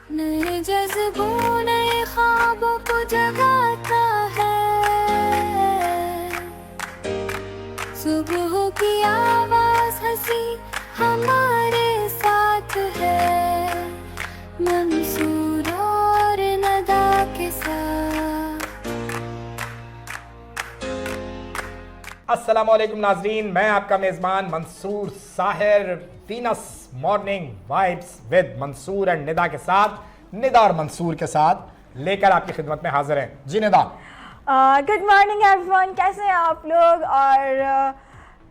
नए जज्बों नए ख्वाबों को जगाता है। सुबह की आवाज हंसी हमारे साथ है, मंसूर और नदा के साथ। अस्सलाम वालेकुम नाजरीन, मैं आपका मेज़बान Mansoor Sahir Venus morning vibes with Mansoor and Nida के साथ, निदा और मंसूर के साथ लेकर आपकी खिदमत में हाजिर हैं। जी निदा। गुड मॉर्निंग एवरीवन, कैसे हैं आप लोग। और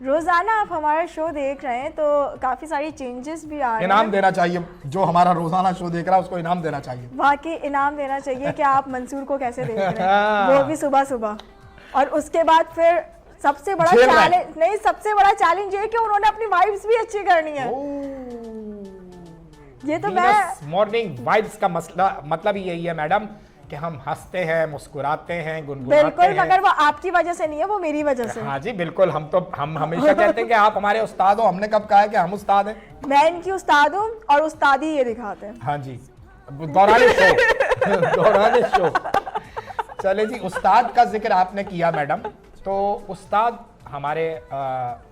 रोज़ाना आप हमारा शो देख रहे हैं तो काफ़ी सारी चेंजेस भी आ रहे हैं। इनाम देना चाहिए, जो हमारा रोजाना शो देख रहा है उसको इनाम देना चाहिए। वाकई इनाम देना चाहिए कि आप मंसूर को कैसे देख रहे हैं, वो भी सुबह सुबह। और उसके बाद फिर सबसे बड़ा चैलेंज, नहीं सबसे बड़ा चैलेंज ये कि उन्होंने अपनी वाइब्स भी अच्छी करनी है। ये तो मैं मॉर्निंग वाइब्स का मतलब ही यही है मैडम कि हम हंसते हैं, मुस्कुराते हैं, गुनगुनाते बिल्कुल, हैं। मगर वो आपकी वजह से नहीं है, वो मेरी वजह से। हाँ जी बिल्कुल, हम हमेशा कहते हैं कि आप हमारे उस्ताद हो। हमने कब कहा है कि हम उस्ताद हैं? मैं इनकी उस्ताद हूँ और उस्तादी ये दिखाते हैं। हाँ जी, दौरान शो दौरान शो। चले जी, उस्ताद का जिक्र आपने किया मैडम, तो उस्ताद हमारे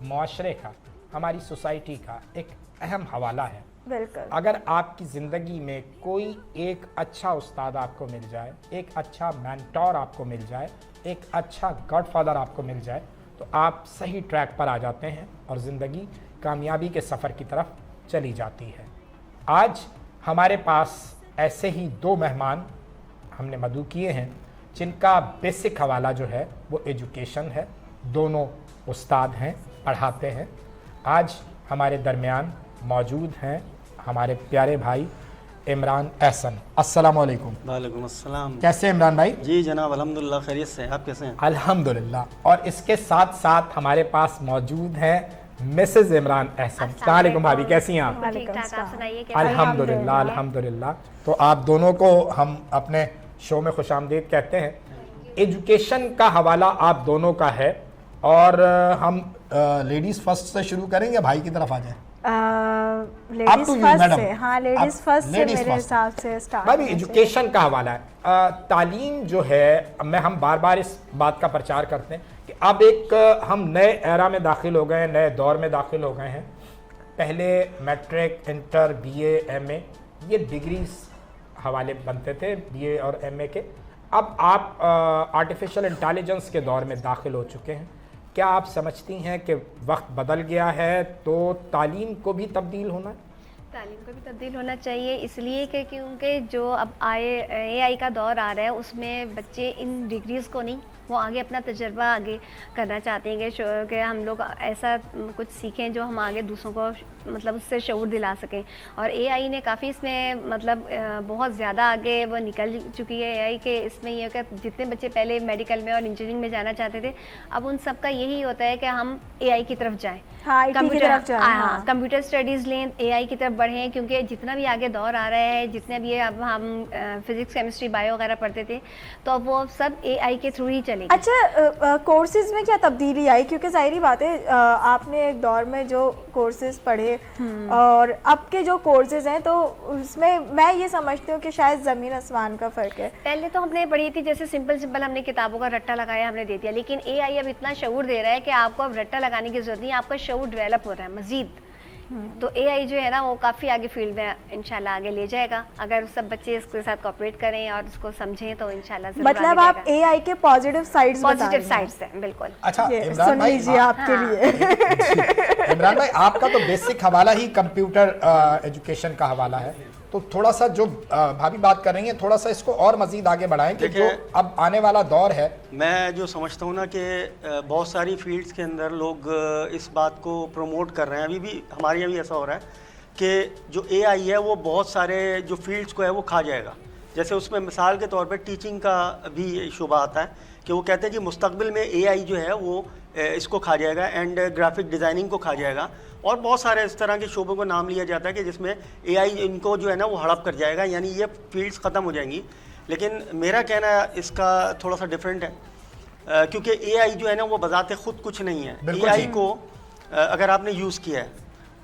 मुआशरे का, हमारी सोसाइटी का एक अहम हवाला है। बिल्कुल। अगर आपकी ज़िंदगी में कोई एक अच्छा उस्ताद आपको मिल जाए, एक अच्छा मेंटोर आपको मिल जाए, एक अच्छा गॉडफादर आपको मिल जाए, तो आप सही ट्रैक पर आ जाते हैं और ज़िंदगी कामयाबी के सफ़र की तरफ चली जाती है। आज हमारे पास ऐसे ही दो मेहमान हमने मदऊ किए हैं जिनका बेसिक हवाला जो है वो एजुकेशन है। दोनों उस्ताद हैं, पढ़ाते हैं। आज हमारे दरमियान मौजूद हैं हमारे प्यारे भाई इमरान एहसन। अस्सलाम वालेकुम। वालेकुम अस्सलाम। कैसे हैं इमरान भाई? जी जनाब, अल्हम्दुलिल्लाह खैरियत से। आप कैसे हैं? अल्हम्दुलिल्लाह। और इसके साथ साथ हमारे पास मौजूद हैं मिसेस इमरान एहसन। अस्सलाम वालेकुम भाभी, कैसी हैं आप? ठीक ठाक, आप सुनाइए कैसे हैं? अल्हम्दुलिल्लाह अल्हम्दुलिल्लाह। तो आप दोनों को हम अपने शो में खुशामदीद कहते हैं। एजुकेशन का हवाला आप दोनों का है और हम लेडीज़ फर्स्ट से शुरू करेंगे, भाई की तरफ आ जाएं। लेडीज फर्स्ट से, हाँ लेडीज फर्स्ट से मेरे हिसाब से स्टार्ट। भाई एजुकेशन का हवाला है। तालीम जो है, हम बार बार इस बात का प्रचार करते हैं कि अब एक हम नए एरा में दाखिल हो गए हैं, नए दौर में दाखिल हो गए हैं। पहले मैट्रिक, इंटर, बीए, एमए ये डिग्रीज हवाले बनते थे, बीए और एमए के। अब आप आर्टिफिशियल इंटेलिजेंस के दौर में दाखिल हो चुके हैं। क्या आप समझती हैं कि वक्त बदल गया है तो तालीम को भी तब्दील होना है? तालीम को भी तब्दील होना चाहिए, इसलिए कि क्योंकि जो अब एआई का दौर आ रहा है उसमें बच्चे इन डिग्रीज़ को नहीं, वो आगे अपना तजर्बा आगे करना चाहते हैं कि हम लोग ऐसा कुछ सीखें जो हम आगे दूसरों को मतलब उससे शऊर दिला सकें। और एआई ने काफ़ी इसमें मतलब बहुत ज़्यादा आगे वो निकल चुकी है एआई के। इसमें ये कि जितने बच्चे पहले मेडिकल में और इंजीनियरिंग में जाना चाहते थे, अब उन सब का यही होता है कि हम एआई की तरफ जाएँ, कंप्यूटर स्टडीज़ लें, एआई की तरफ बढ़ें। क्योंकि जितना भी आगे दौर आ रहा है, जितने भी अब हम फिजिक्स, केमिस्ट्री, बायो वगैरह पढ़ते थे, तो अब वो सब एआई के थ्रू ही चलेगी। अच्छा, कोर्सेज में क्या तब्दीली आई? क्योंकि जाहिर बात है आपने एक दौर में जो कोर्सेज पढ़े और अब के जो कोर्सेज हैं, तो उसमें मैं ये समझती हूँ कि शायद ज़मीन आसमान का फ़र्क है। पहले तो हमने पढ़ी थी जैसे सिंपल हमने किताबों का रट्टा लगाया, हमने दे दिया। लेकिन एआई अब इतना शऊर दे रहा है कि आपको अब रट्टा लगाने की जरूरत नहीं, आपका शऊर डेवलप हो रहा है मजीद। तो एआई जो है ना वो काफ़ी आगे फील्ड में इंशाल्लाह आगे ले जाएगा, अगर सब बच्चे इसके साथ कोऑपरेट करें और इसको समझें तो इंशाल्लाह ज़रूर मतलब आप एआई के पॉजिटिव साइड्स हैं। बिल्कुल। अच्छा इमरान भाई, जी आपके लिए इमरान भाई, आपका तो बेसिक हवाला ही कंप्यूटर एजुकेशन का हवाला है, तो थोड़ा सा जो भाभी बात कर रही हैं, थोड़ा सा इसको और मजीद आगे बढ़ाएं कि जो अब आने वाला दौर है। मैं जो समझता हूँ ना कि बहुत सारी फील्ड्स के अंदर लोग इस बात को प्रमोट कर रहे हैं। अभी भी हमारे यहाँ भी ऐसा हो रहा है कि जो एआई है वो बहुत सारे जो फील्ड्स को है वो खा जाएगा। जैसे उसमें मिसाल के तौर पे टीचिंग का भी शुबा आता है कि वो कहते हैं कि मुस्तकबिल में एआई जो है वो इसको खा जाएगा एंड ग्राफिक डिज़ाइनिंग को खा जाएगा। और बहुत सारे इस तरह के शोबों को नाम लिया जाता है कि जिसमें एआई इनको जो है ना वो हड़प कर जाएगा, यानी ये फील्ड्स ख़त्म हो जाएंगी। लेकिन मेरा कहना इसका थोड़ा सा डिफरेंट है, क्योंकि एआई जो है ना वो बजाते खुद कुछ नहीं है। एआई को अगर आपने यूज़ किया है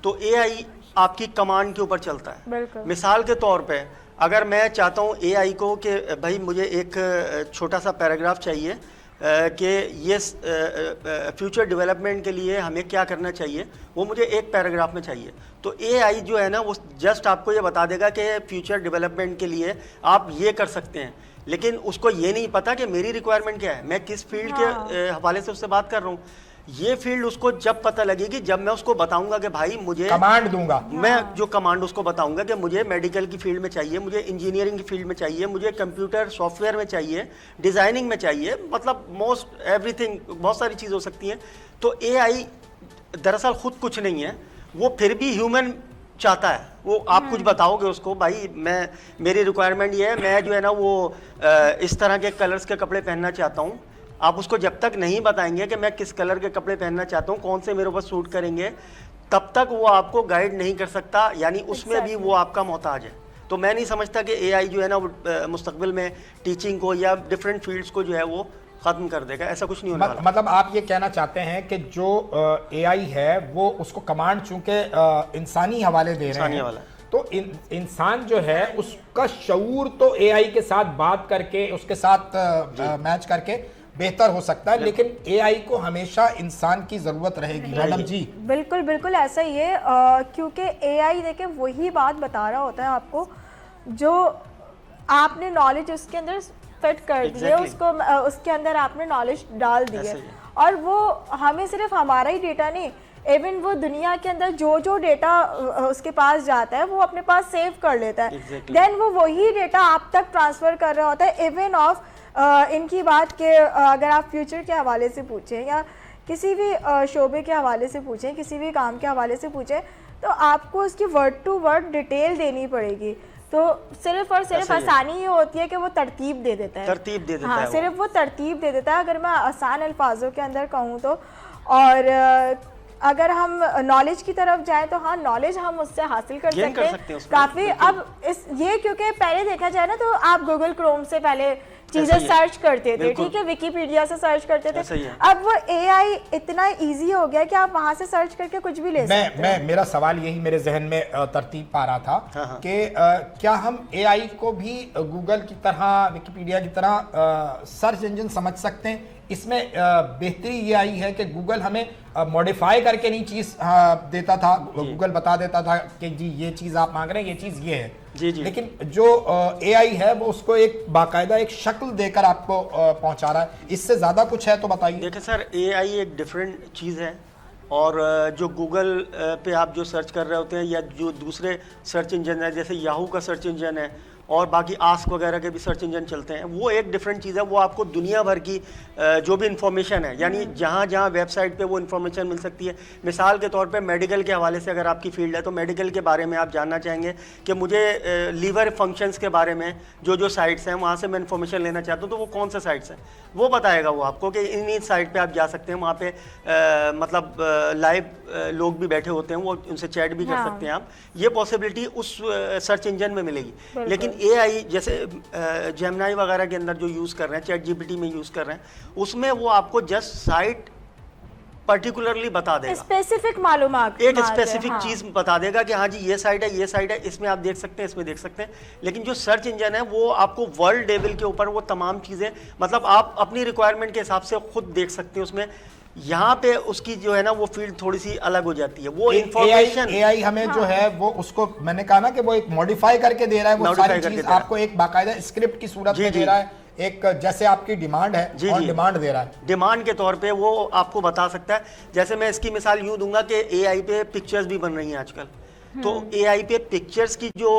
तो एआई आपकी कमांड के ऊपर चलता है। मिसाल के तौर पे अगर मैं चाहता हूँ एआई को कि भाई मुझे एक छोटा सा पैराग्राफ चाहिए कि ये फ्यूचर डेवलपमेंट के लिए हमें क्या करना चाहिए, वो मुझे एक पैराग्राफ में चाहिए, तो एआई जो है ना वो जस्ट आपको ये बता देगा कि फ्यूचर डेवलपमेंट के लिए आप ये कर सकते हैं, लेकिन उसको ये नहीं पता कि मेरी रिक्वायरमेंट क्या है, मैं किस फील्ड के हवाले से उससे बात कर रहा हूँ। ये फील्ड उसको जब पता लगेगी जब मैं उसको बताऊंगा कि भाई मुझे कमांड दूंगा, मैं जो कमांड उसको बताऊंगा कि मुझे मेडिकल की फील्ड में चाहिए, मुझे इंजीनियरिंग की फील्ड में चाहिए, मुझे कंप्यूटर सॉफ्टवेयर में चाहिए, डिज़ाइनिंग में चाहिए, मतलब मोस्ट एवरीथिंग, बहुत सारी चीज़ हो सकती हैं। तो एआई दरअसल खुद कुछ नहीं है, वो फिर भी ह्यूमन चाहता है, वो आप कुछ बताओगे उसको, भाई मैं मेरी रिक्वायरमेंट ये है, मैं जो है ना वो इस तरह के कलर्स के कपड़े पहनना चाहता हूँ। आप उसको जब तक नहीं बताएंगे कि मैं किस कलर के कपड़े पहनना चाहता हूँ, कौन से मेरे ऊपर सूट करेंगे, तब तक वो आपको गाइड नहीं कर सकता, यानी उसमें भी वो आपका मोहताज है। तो मैं नहीं समझता कि एआई जो है ना वो मुस्तकबिल में टीचिंग को या डिफरेंट फील्ड्स को जो है वो ख़त्म कर देगा, ऐसा कुछ नहीं होने वाला। मतलब आप ये कहना चाहते हैं कि जो एआई है वो उसको कमांड चूंकि इंसानी हवाले दे रहे हैं, तो इंसान जो है उसका शऊर तो एआई के साथ बात करके उसके साथ मैच करके बेहतर हो सकता है, लेकिन एआई को हमेशा इंसान की जरूरत रहेगी। मैडम जी बिल्कुल बिल्कुल ऐसा ही है, क्योंकि एआई देखिए वही बात बता रहा होता है आपको जो आपने नॉलेज उसके अंदर फिट कर दी है, उसको उसके अंदर आपने नॉलेज डाल दी है, और वो हमें सिर्फ हमारा ही डेटा नहीं, इवन वो दुनिया के अंदर जो जो डेटा उसके पास जाता है वो अपने पास सेव कर लेता है, देन वो वही डेटा आप तक ट्रांसफ़र कर रहा होता है। इवन ऑफ इनकी बात के अगर आप फ्यूचर के हवाले से पूछें या किसी भी शोबे के हवाले से पूछें, किसी भी काम के हवाले से पूछें, तो आपको उसकी वर्ड टू वर्ड डिटेल देनी पड़ेगी। तो सिर्फ और सिर्फ आसानी ये होती है कि वो तरतीब दे देता है, तरतीब दे देता हाँ, है, सिर्फ वो तरतीब दे देता है, अगर मैं आसान अल्फाजों के अंदर कहूँ तो। और अगर हम नॉलेज की तरफ जाएं तो हाँ, नॉलेज हम उससे हासिल कर सकते हैं काफ़ी। अब इस ये क्योंकि पहले देखा जाए ना तो आप गूगल क्रोम से पहले चीज़ें सर्च करते थे, ठीक है, विकीपीडिया से सर्च करते थे, अब वो एआई इतना इजी हो गया कि आप वहां से सर्च करके कुछ भी ले सकते हैं। मेरा सवाल यही मेरे जहन में तरतीब पा रहा था कि क्या हम एआई को भी गूगल की तरह, विकीपीडिया की तरह सर्च इंजन समझ सकते हैं? इसमें बेहतरी ये आई है कि गूगल हमें मॉडिफाई करके नहीं चीज़ देता था, गूगल बता देता था कि जी ये चीज़ आप मांग रहे हैं, ये चीज़ ये है, जी जी, लेकिन जो एआई है वो उसको एक बाकायदा एक शक्ल देकर आपको पहुंचा रहा है। इससे ज़्यादा कुछ है तो बताइए। देखिए सर, एआई एक डिफरेंट चीज़ है, और जो गूगल पे आप जो सर्च कर रहे होते हैं या जो दूसरे सर्च इंजन है जैसे याहू का सर्च इंजन है और बाकी आस्क वगैरह के भी सर्च इंजन चलते हैं, वो एक डिफरेंट चीज़ है। वो आपको दुनिया भर की जो भी इंफॉर्मेशन है, यानी जहाँ जहाँ वेबसाइट पे वो इन्फॉर्मेशन मिल सकती है। मिसाल के तौर पे मेडिकल के हवाले से अगर आपकी फील्ड है तो मेडिकल के बारे में आप जानना चाहेंगे कि मुझे लीवर फंक्शंस के बारे में जो साइट्स हैं वहाँ से मैं इन्फॉर्मेशन लेना चाहता हूँ, तो वो कौन से साइट्स हैं वो बताएगा वो आपको कि इन साइट पर आप जा सकते हैं। वहाँ पर मतलब लाइव लोग भी बैठे होते हैं, वो उनसे चैट भी कर सकते हैं आप, ये पॉसिबिलिटी उस सर्च इंजन में मिलेगी। लेकिन एआई जैसे जेमिनी वगैरह के अंदर जो यूज़ कर रहे हैं, चैट जीपीटी में यूज़ कर रहे हैं, उसमें वो आपको जस्ट साइट पर्टिकुलरली बता देगा, स्पेसिफिक मालूमात, एक स्पेसिफिक चीज़ बता देगा कि हाँ जी ये साइट है, ये साइट है, इसमें आप देख सकते हैं, इसमें देख सकते हैं। लेकिन जो सर्च इंजन है वो आपको वर्ल्ड लेवल के ऊपर वो तमाम चीज़ें, मतलब आप अपनी रिक्वायरमेंट के हिसाब से खुद देख सकते हैं उसमें। यहाँ पे उसकी जो है ना वो फील्ड थोड़ी सी अलग हो जाती है। वो इंफॉर्मेशन एआई हमें जो है वो उसको मैंने कहा ना कि वो एक मॉडिफाई करके दे रहा है, वो सारी चीज आपको एक बाकायदा स्क्रिप्ट की सूरत में दे रहा है, एक जैसे आपकी डिमांड है और डिमांड दे रहा है, डिमांड के तौर पे वो आपको बता सकता है। जैसे मैं इसकी मिसाल यूँ दूंगा कि एआई पे पिक्चर्स भी बन रही हैं आजकल, तो एआई पे पिक्चर्स की जो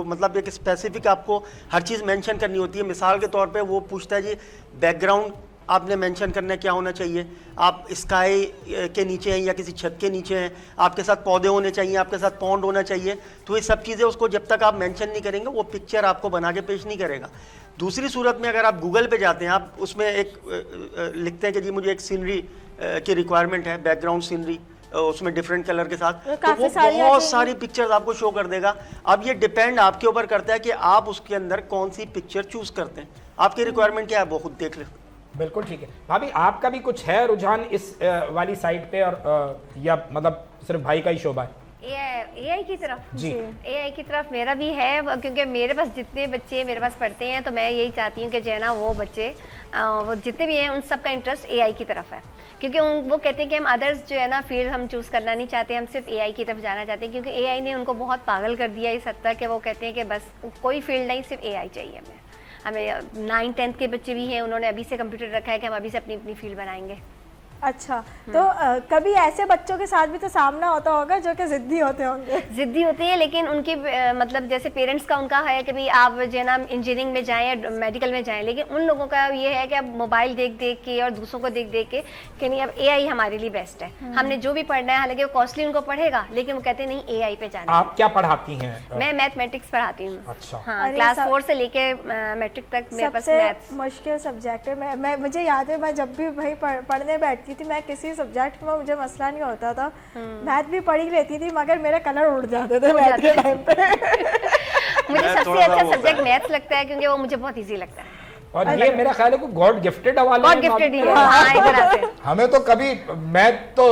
मतलब एक स्पेसिफिक आपको हर चीज़ मेंशन करनी होती है। मिसाल के तौर पे वो पूछता है जी बैकग्राउंड आपने मेंशन करना क्या होना चाहिए, आप स्काई के नीचे हैं या किसी छत के नीचे हैं, आपके साथ पौधे होने चाहिए, आपके साथ पॉन्ड होना चाहिए। तो ये सब चीज़ें उसको जब तक आप मेंशन नहीं करेंगे वो पिक्चर आपको बना के पेश नहीं करेगा। दूसरी सूरत में अगर आप गूगल पे जाते हैं, आप उसमें एक लिखते हैं कि जी मुझे एक सीनरी की रिक्वायरमेंट है, बैकग्राउंड सीनरी, उसमें डिफरेंट कलर के साथ, तो वो बहुत सारी पिक्चर्स आपको शो कर देगा। अब ये डिपेंड आपके ऊपर करता है कि आप उसके अंदर कौन सी पिक्चर चूज करते हैं, आपकी रिक्वायरमेंट क्या है वो खुद देख ले। बिल्कुल ठीक है। भाभी आपका भी कुछ है रुझान इस वाली साइड पे, और या मतलब सिर्फ भाई का ही शोभा है? ये एआई की तरफ जी। एआई की तरफ मेरा भी है, क्योंकि मेरे पास जितने बच्चे मेरे पास पढ़ते हैं तो मैं यही चाहती हूँ कि जो है ना वो बच्चे वो जितने भी हैं उन सब का इंटरेस्ट एआई की तरफ है, क्योंकि वो कहते हैं कि हम अदर्स जो है ना फील्ड हम चूज़ करना नहीं चाहते, हम सिर्फ एआई की तरफ जाना चाहते हैं, क्योंकि एआई ने उनको बहुत पागल कर दिया इस हद तक कि वो कहते हैं कि बस कोई फील्ड नहीं, सिर्फ एआई चाहिए हमें 9-10 के बच्चे भी हैं, उन्होंने अभी से कंप्यूटर रखा है कि हम अभी से अपनी अपनी फील्ड बनाएंगे। अच्छा, तो कभी ऐसे बच्चों के साथ भी तो सामना होता होगा जो कि जिद्दी होते होंगे। जिद्दी होते हैं, लेकिन उनकी मतलब जैसे पेरेंट्स का उनका है कि भाई आप जो है ना इंजीनियरिंग में जाएं या मेडिकल में जाएं, लेकिन उन लोगों का ये है कि अब मोबाइल देख देख के और दूसरों को देख देख के कि नहीं अब एआई हमारे लिए बेस्ट है, हमने जो भी पढ़ना है, हालांकि वो कॉस्टली उनको पढ़ेगा, लेकिन वो कहते हैं नहीं एआई पे जाना है। आप क्या पढ़ाती हैं? मैं मैथमेटिक्स पढ़ाती हूँ। अच्छा। हाँ, अरे क्लास सब- 4 से लेके मैट्रिक तक मेरे पास सबसे मैथ्स। मुश्किल सब्जेक्ट है। मैं मुझे याद है, मैं जब भी भाई पढ़ने बैठती थी, मैं किसी सब्जेक्ट में मुझे मसला नहीं होता था, मैथ भी पढ़ ही लेती थी, मगर मेरे कलर उड़ जाते थे मैथ के टाइम पे। मुझे मैथ सबसे थोड़ा सा अच्छा वो होता सब्जेक्ट है। मैथ्स लगता है, क्योंकि वो मुझे बहुत इजी लगता है। और ये मेरा ख्याल है को गॉड गिफ्टेड वाले बहुत हैं, गिफ्टेड ही मालूम है। है? हाँ, इधर आते हैं। हमें तो कभी मैथ तो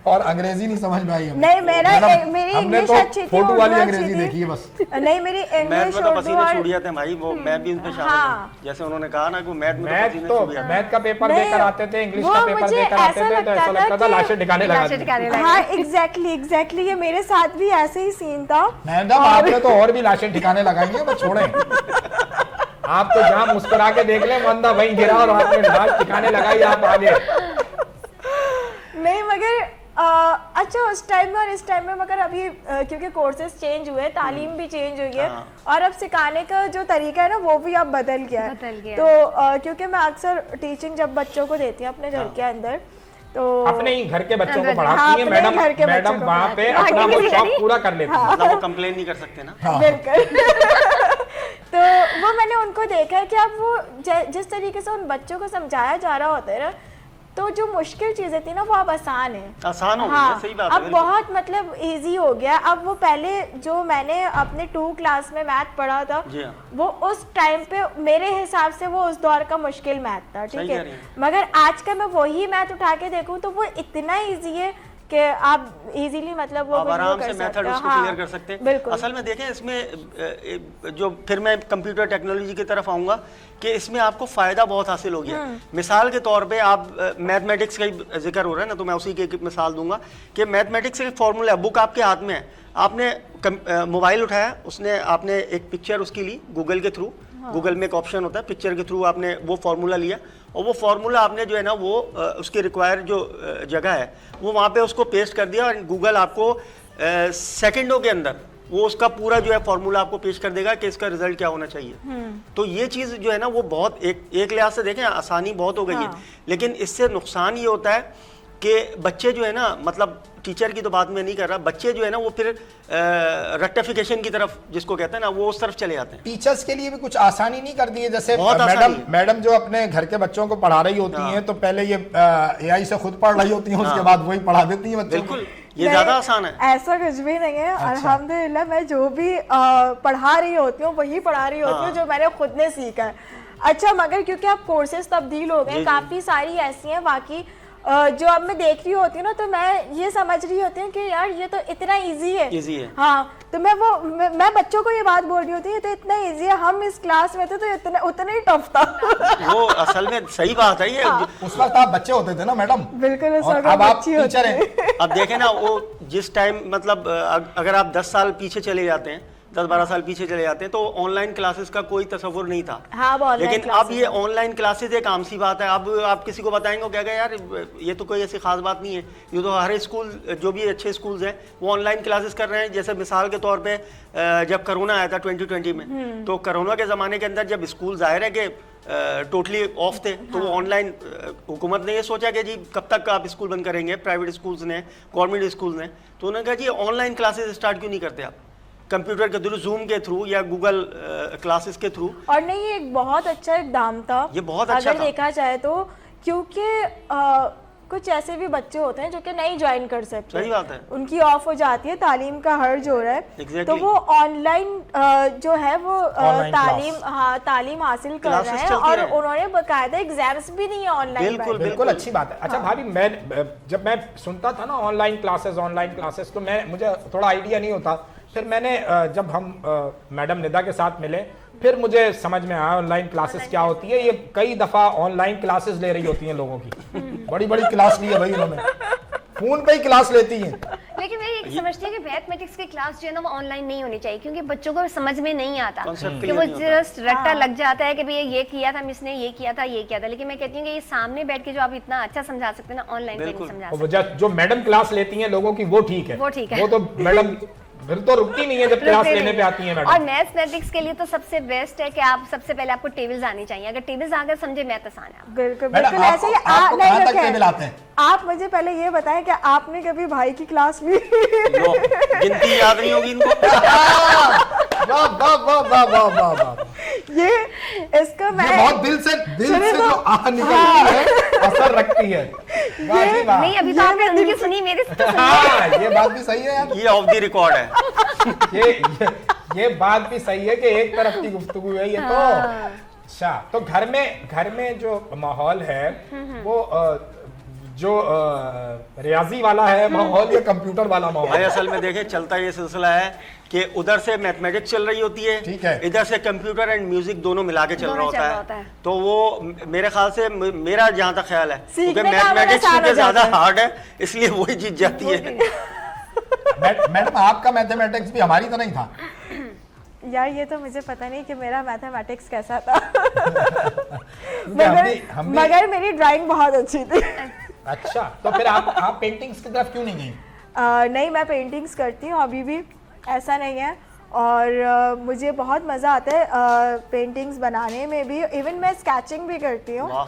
और अंग्रेजी नहीं समझ में आई हमें। नहीं, मेरी हमने इंग्लिश तो अच्छी थी, फोटो वाली उर्दू अंग्रेजी अच्छी थी। देखी है बस। नहीं, मेरी मैथ इंग्लिश में तो उर्दू पसीने और छूट जाते हैं भाई, वो मैथ भी उनपे शामिल हाँ। है। जैसे उन्होंने कहा ना कि मैथ में तो मैथ पसीने तो छूट जाते हैं। मैथ का पेपर नहीं, देकर आते थे, इंग्लिश वो का पेपर मुझे देकर आते ऐसा थे, तो ऐसा लगता लगता था था लाशें ठिकाने लगा लाशें दी। ठिकाने लगा हाँ, एग्जैक्टली ये मेरे साथ भी ऐसे ही सीन था। मैडम आपने तो और भी लाशें ठिकाने लगाई हैं, बस छोड़ें। आप तो जहाँ मुस्कुरा के देख ले, बंदा वहीं गिरा और आपने लाश ठिकाने लगाई, आप आगे। नहीं, मगर अच्छा उस टाइम में और इस टाइम में, मगर अभी क्योंकि कोर्सेज चेंज हुए, तालीम भी चेंज हुई है, हाँ। और अब सिखाने का जो तरीका है ना वो भी अब बदल गया है। बदल गया। तो क्योंकि मैं अक्सर टीचिंग जब बच्चों को देती हूँ अपने घर के अंदर, तो अपने ही घर के बच्चों को हाँ, पढ़ाती हैं अपने मैडम। घर के बच्चों मैडम को वहाँ पे पढ़ाती अपना हैं। वो शौक पूरा कर लेती हैं। मतलब वो कंप्लेन नहीं कर सकते ना। बिल्कुल। तो वो मैंने उनको देखा है कि अब वो जिस तरीके से उन बच्चों को समझाया जा रहा होता है ना, तो जो मुश्किल चीजें थी ना वो अब आसान है। आसान हो गया, हाँ, सही बात है, अब बिल्कुल। बहुत मतलब इजी हो गया। अब वो पहले जो मैंने अपने 2 क्लास में मैथ पढ़ा था, जी हाँ। वो उस टाइम पे मेरे हिसाब से वो उस दौर का मुश्किल मैथ था, सही ठीक कह है। रही हैं। मगर आज का मैं वही मैथ उठा के देखूं तो वो इतना इजी है कि आप इजीली मतलब वो आप कुछ भी आराम कर से सकते मेथड हो। उसको हाँ, क्लियर कर सकते हैं। बिल्कुल। असल में देखें इसमें जो फिर मैं कंप्यूटर टेक्नोलॉजी की तरफ आऊँगा कि इसमें आपको फ़ायदा बहुत हासिल हो गया। मिसाल के तौर पे आप मैथमेटिक्स का ही जिक्र हो रहा है ना, तो मैं उसी की एक मिसाल दूंगा कि मैथमेटिक्स का एक फॉर्मूला, बुक आपके हाथ में है, आपने मोबाइल उठाया, उसने आपने एक पिक्चर उसकी ली गूगल के थ्रू, गूगल में एक ऑप्शन होता है, पिक्चर के थ्रू आपने वो फार्मूला लिया, और वो फार्मूला आपने जो है ना वो उसके रिक्वायर जो जगह है वो वहाँ पे उसको पेस्ट कर दिया, और गूगल आपको सेकंडों के अंदर वो उसका पूरा जो है फार्मूला आपको पेश कर देगा कि इसका रिजल्ट क्या होना चाहिए। तो ये चीज़ जो है ना वो बहुत एक लिहाज से देखें आसानी बहुत हो गई है, लेकिन इससे नुकसान ये होता है कि बच्चे जो है ना, मतलब टीचर की तो बात में नहीं कर रहा, बच्चे जो है ना वो फिर रेक्टिफिकेशन की तरफ जिसको कहते हैं ना वो उस तरफ चले जाते हैं। टीचर्स के लिए भी कुछ आसानी नहीं कर दी है, जैसे बहुत आसानी मैडम है। मैडम जो अपने घर के बच्चों को पढ़ा रही होती हैं, तो पहले ये एआई से खुद पढ़ रही होती हैं, उसके बाद वही पढ़ा देती हैं बच्चों को। बिल्कुल, ये ज़्यादा आसान है। ऐसा कुछ भी नहीं है। अल्हम्दुलिल्लाह मैं जो भी पढ़ा रही होती हूँ वही पढ़ा रही होती हूँ जो मैंने खुद ने सीखा है। अच्छा, मगर क्योंकि अब कोर्सेज तब्दील हो गए, काफ़ी सारी ऐसी हैं बाकी जो अब मैं देख रही होती हूँ ना, तो मैं ये समझ रही होती हूँ कि यार ये तो इतना इजी है। इजी है। हाँ, तो मैं बच्चों को ये बात बोल रही होती हूँ, ये तो इतना इजी है, हम इस क्लास में थे तो उतना ही टफ था। वो असल में सही बात है ये। उस वक्त आप बच्चे होते थे ना मैडम, बिल्कुल, उस और वक्त अब आप बच्ची होती टीचर हैं। अब देखें ना, वो जिस टाइम मतलब अगर आप 10 साल पीछे चले जाते हैं, 10-12 साल पीछे चले जाते हैं, तो ऑनलाइन क्लासेस का कोई तस्वुर नहीं था। हाँ, वो online लेकिन अब classes ये ऑनलाइन क्लासेस एक आम सी बात है। अब आप किसी को बताएंगे क्या कहेगा, यार ये तो कोई ऐसी खास बात नहीं है, ये तो हर स्कूल जो भी अच्छे स्कूल्स हैं वो ऑनलाइन क्लासेस कर रहे हैं। जैसे मिसाल के तौर पे जब कोरोना आया था 2020 में, तो कोरोना के ज़माने के अंदर जब स्कूल ज़ाहिर है कि टोटली ऑफ थे, तो वो ऑनलाइन हुकूमत ने ये सोचा कि जी कब तक आप स्कूल बंद करेंगे, प्राइवेट स्कूल्स ने, गवर्नमेंट स्कूल्स ने, तो उन्होंने कहा जी ऑनलाइन क्लासेस स्टार्ट क्यों नहीं करते आप, कंप्यूटर के थ्रू, जूम के थ्रू या गूगल क्लासेस के थ्रू। और नहीं, ये एक बहुत अच्छा इकदाम था, ये बहुत अच्छा अगर था। देखा जाए तो, क्योंकि कुछ ऐसे भी बच्चे होते हैं जो कि नहीं ज्वाइन कर सकते, सही बात है। उनकी ऑफ हो जाती है, तालीम का हर्ज हो रहा है, Exactly. तो वो ऑनलाइन जो है वो Online तालीम class. हाँ तालीम हासिल कर Classes रहे हैं, चलती और हैं। उन्होंने बकायदा एग्जाम्स भी नहीं है ऑनलाइन। बिल्कुल, बिल्कुल अच्छी बात है। अच्छा भाभी, मैं जब मैं सुनता था ना ऑनलाइन क्लासेस, तो मुझे थोड़ा आइडिया नहीं होता। फिर मैंने जब हम मैडम निदा के साथ मिले, फिर मुझे समझ में आया ऑनलाइन क्लासेस क्या होती है। ये कई दफा ऑनलाइन क्लासेस ले रही होती हैं लोगों की, बड़ी बड़ी क्लास ली है भाई उन्होंने, फोन पे ही क्लास लेती हैं। लेकिन मैं ये समझती हूँ कि मैथमेटिक्स की क्लास जो है ना वो ऑनलाइन नहीं होनी चाहिए, क्योंकि बच्चों को समझ में नहीं आता Concept कि clear वो नहीं होता। जस्ट रट्टा लग जाता है कि भैया ये किया था मिस ने, ये किया था। लेकिन मैं कहती हूँ कि ये सामने बैठ के जो आप इतना अच्छा समझा सकते हैं ना, ऑनलाइन पे नहीं बिल्कुल। समझा और सकते। जो मैडम क्लास लेती हैं लोगों की, वो ठीक है, वो ठीक है। वो तो मैडम फिर तो रुकती नहीं है जब क्लास लेने पे आती है और मैडम। मैथमेटिक्स के लिए तो सबसे बेस्ट है कि आप सबसे पहले आपको टेबल्स आनी चाहिए। अगर टेबल्स आकर समझे मैथ आसान है। बिल्कुल मैडम, बिल्कुल ऐसे ही आपको नहीं, कहाँ तक रुकिए। टेबल आते हैं? आप मुझे पहले ये बताएं कि आपने कभी भाई की क्लास ली? लो, गिनती याद नहीं होगी इनको। वाह वाह वाह वाह वाह वाह वाह। ये इसको मैं ये बहुत दिल से सुनिए तो- जो आह निकलती है, असर रखती है। वाह जी वाह। नहीं, अभी तो आपने उनकी सुनी, मेरी तो सुनी। हाँ, ये बात भी सही है यार। ये ऑफ द रिकॉर्ड है। ये बात भी सही है कि एक तरफ की गुफ्तगू है ये तो। अच्छा, तो घर में जो माहौल है वो जो रियाजी वाला है माहौल या कंप्यूटर वाला भाई माहौल? असल में देखें, चलता ये सिलसिला है कि उधर से मैथमेटिक्स चल रही होती है, ठीक है। इधर से कंप्यूटर एंड म्यूजिक दोनों मिला के चल रहा दोनों चल रहा होता होता है। है। तो वो मेरे ख्याल से, मेरा जहाँ तक ख्याल है, क्योंकि सीखने का हमारा मैथमेटिक्स आसान हो क्योंकि ज्यादा जाता है। हार्ड है, इसलिए वही जीत जाती है। मैडम, आपका मैथमेटिक्स भी हमारी तरह ही था। यार ये तो मुझे पता नहीं कि मेरा मैथमेटिक्स कैसा था। हम भी मगर मेरी ड्राइंग बहुत अच्छी थी। अच्छा, तो फिर आप पेंटिंग्स की तरफ क्यों नहीं गई? नहीं, मैं पेंटिंग्स करती हूँ अभी भी, ऐसा नहीं है। और मुझे बहुत मज़ा आता है पेंटिंग्स बनाने में भी। इवन मैं स्केचिंग भी करती हूँ।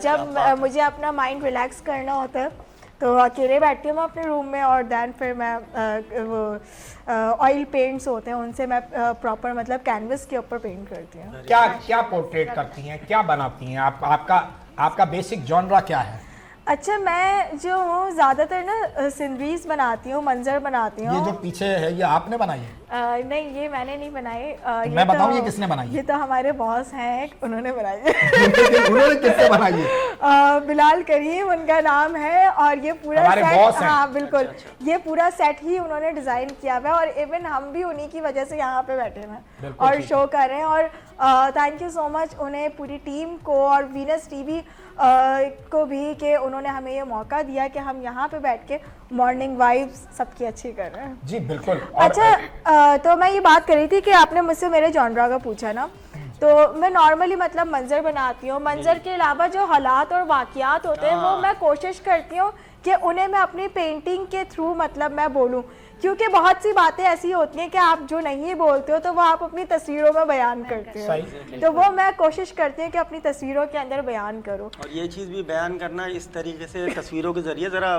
जब मुझे अपना माइंड रिलैक्स करना होता है तो अकेले बैठती हूँ मैं अपने रूम में, और दैन फिर मैं वो ऑयल पेंट्स होते हैं उनसे मैं प्रॉपर मतलब कैनवस के ऊपर पेंट करती हूँ। क्या पोर्ट्रेट करती हैं, क्या बनाती हैं आप? आपका बेसिक जॉनरा क्या है? अच्छा, मैं जो हूँ ज़्यादातर ना सीनरीज बनाती हूँ, मंजर बनाती हूँ। ये जो पीछे है ये आपने बनाई है? नहीं, ये मैंने नहीं बनाई। मैं बताऊँ ये किसने बनाई है? ये तो हमारे बॉस हैं, उन्होंने बनाई है। उन्होंने किससे बनाई है? बिलाल करीम उनका नाम है, और ये पूरा हमारे सेट, बॉस हैं। हाँ बिल्कुल, ये पूरा सेट ही उन्होंने डिजाइन किया हुआ है, और इवन हम भी उन्हीं की वजह से यहाँ पे बैठे हैं बिल्कुल और ठीक शो कर रहे हैं। और थैंक यू सो मच उन्हें, पूरी टीम को, और वीनस टीवी को भी, कि उन्होंने हमें ये मौका दिया कि हम यहाँ पे बैठ के मॉर्निंग वाइब्स सबकी अच्छी कर रहे हैं। जी बिल्कुल। और अच्छा, तो मैं ये बात कर रही थी कि आपने मुझसे मेरे जॉनरा का पूछा ना, तो मैं नॉर्मली मतलब मंजर बनाती हूँ। मंजर के अलावा जो हालात और वाक़यात होते हैं वो मैं कोशिश करती हूँ कि उन्हें मैं अपनी पेंटिंग के थ्रू मतलब मैं बोलूँ, क्योंकि बहुत सी बातें ऐसी होती हैं कि आप जो नहीं बोलते हो तो वो आप अपनी तस्वीरों में बयान करते हो। सही। तो वो मैं कोशिश करती हूँ कि अपनी तस्वीरों के अंदर बयान करूँ। और ये चीज़ भी बयान करना इस तरीके से तस्वीरों के ज़रिए ज़रा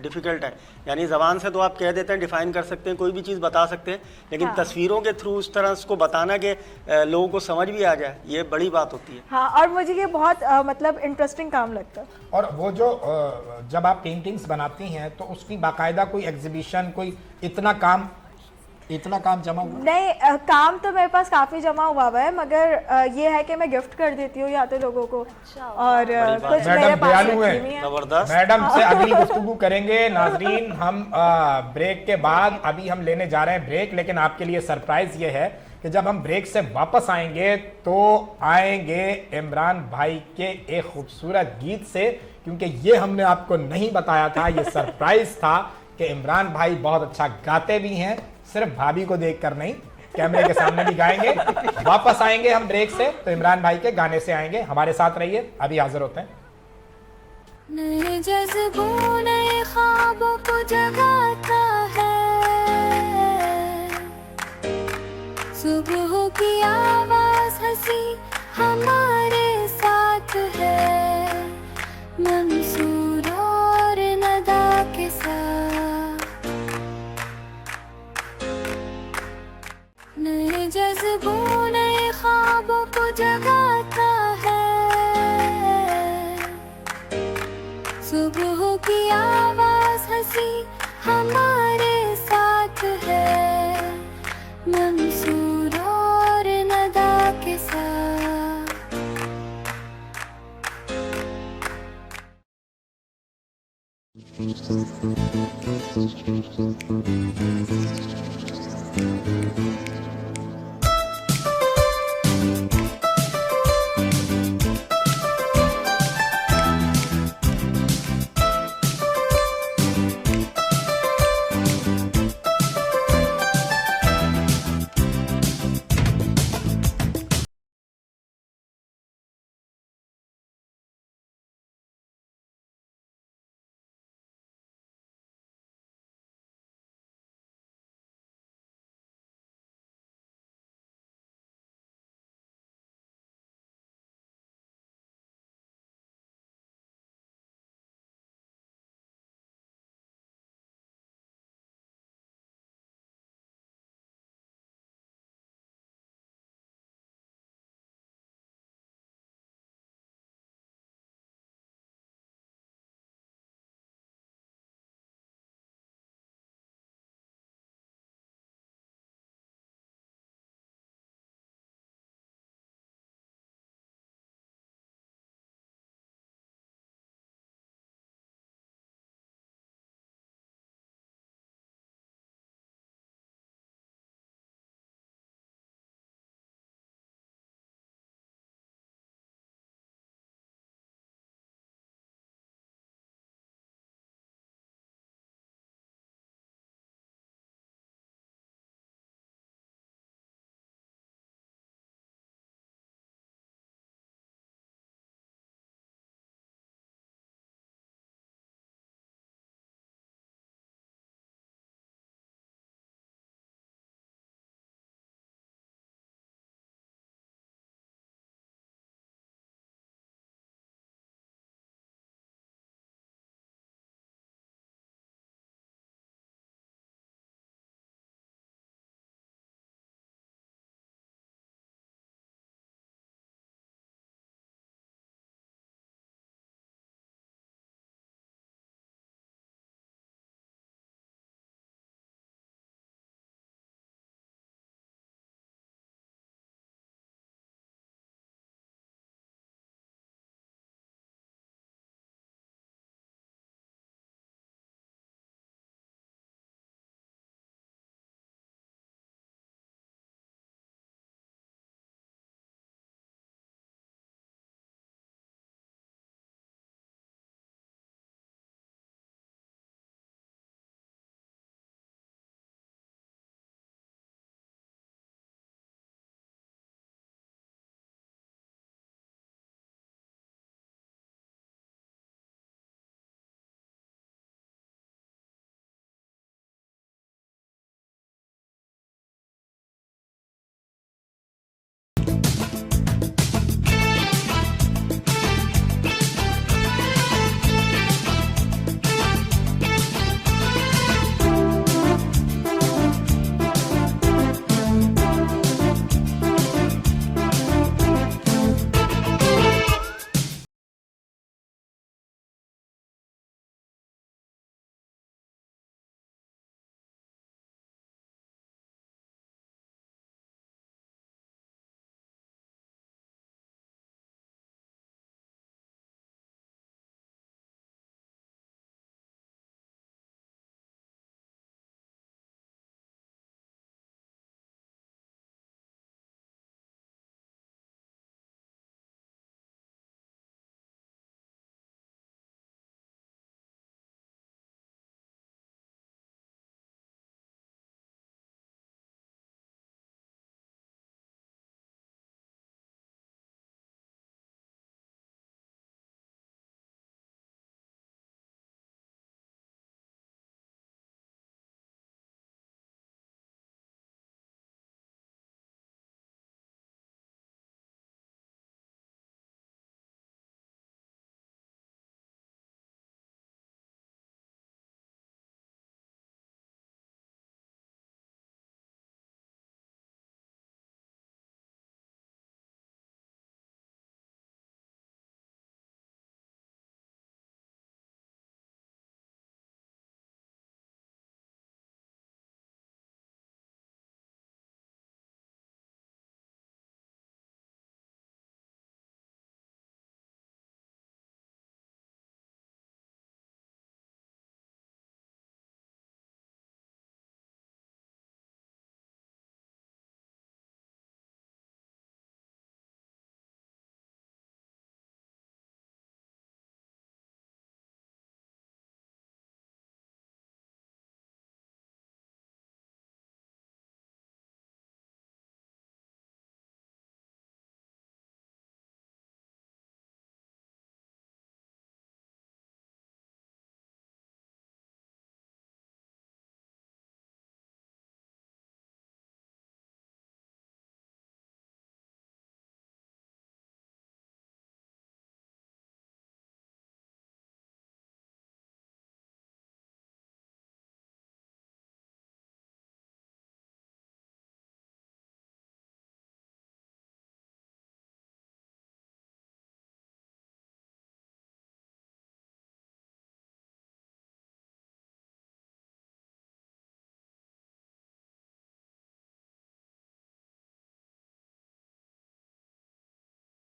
डिफ़िकल्ट है। यानी ज़बान से तो आप कह देते हैं, डिफ़ाइन कर सकते हैं, कोई भी चीज़ बता सकते हैं, लेकिन हाँ। तस्वीरों के थ्रू उस तरह उसको बताना कि लोगों को समझ भी आ जाए, ये बड़ी बात होती है। हाँ, और मुझे ये बहुत मतलब इंटरेस्टिंग काम लगता है। और वो जो जब आप पेंटिंग्स बनाती हैं तो उसकी बाकायदा कोई एग्जीबिशन, कोई इतना काम जमा हुआ? नहीं, काम तो मेरे पास काफ़ी जमा हुआ है, मगर ये है कि मैं गिफ्ट कर देती हूँ या तो लोगों को, और कुछ मेरे मैडम पास दयालु रखी हैं। हुई हैं। ज़बरदस्त। मैडम से अगली गुफ्तगू करेंगे। नाजरीन, हम ब्रेक के बाद अभी हम लेने जा रहे हैं ब्रेक, लेकिन आपके लिए सरप्राइज ये है कि जब हम ब्रेक से वापस आएंगे तो आएंगे इमरान भाई के एक खूबसूरत गीत से, क्योंकि ये हमने आपको नहीं बताया था, ये सरप्राइज था कि इमरान भाई बहुत अच्छा गाते भी हैं, सिर्फ भाभी को देखकर नहीं, कैमरे के सामने भी गाएंगे। वापस आएंगे हम ब्रेक से तो इमरान भाई के गाने से आएंगे। हमारे साथ रहिए, अभी हाजिर होते हैं। नए जज्बों नए ख्वाबों को जगाता है, सुबह की आवाज हंसी हमारे साथ है, मंसूर और नदा के साथ। नए जज्बों नए ख्वाबों को जगाता है, सुबह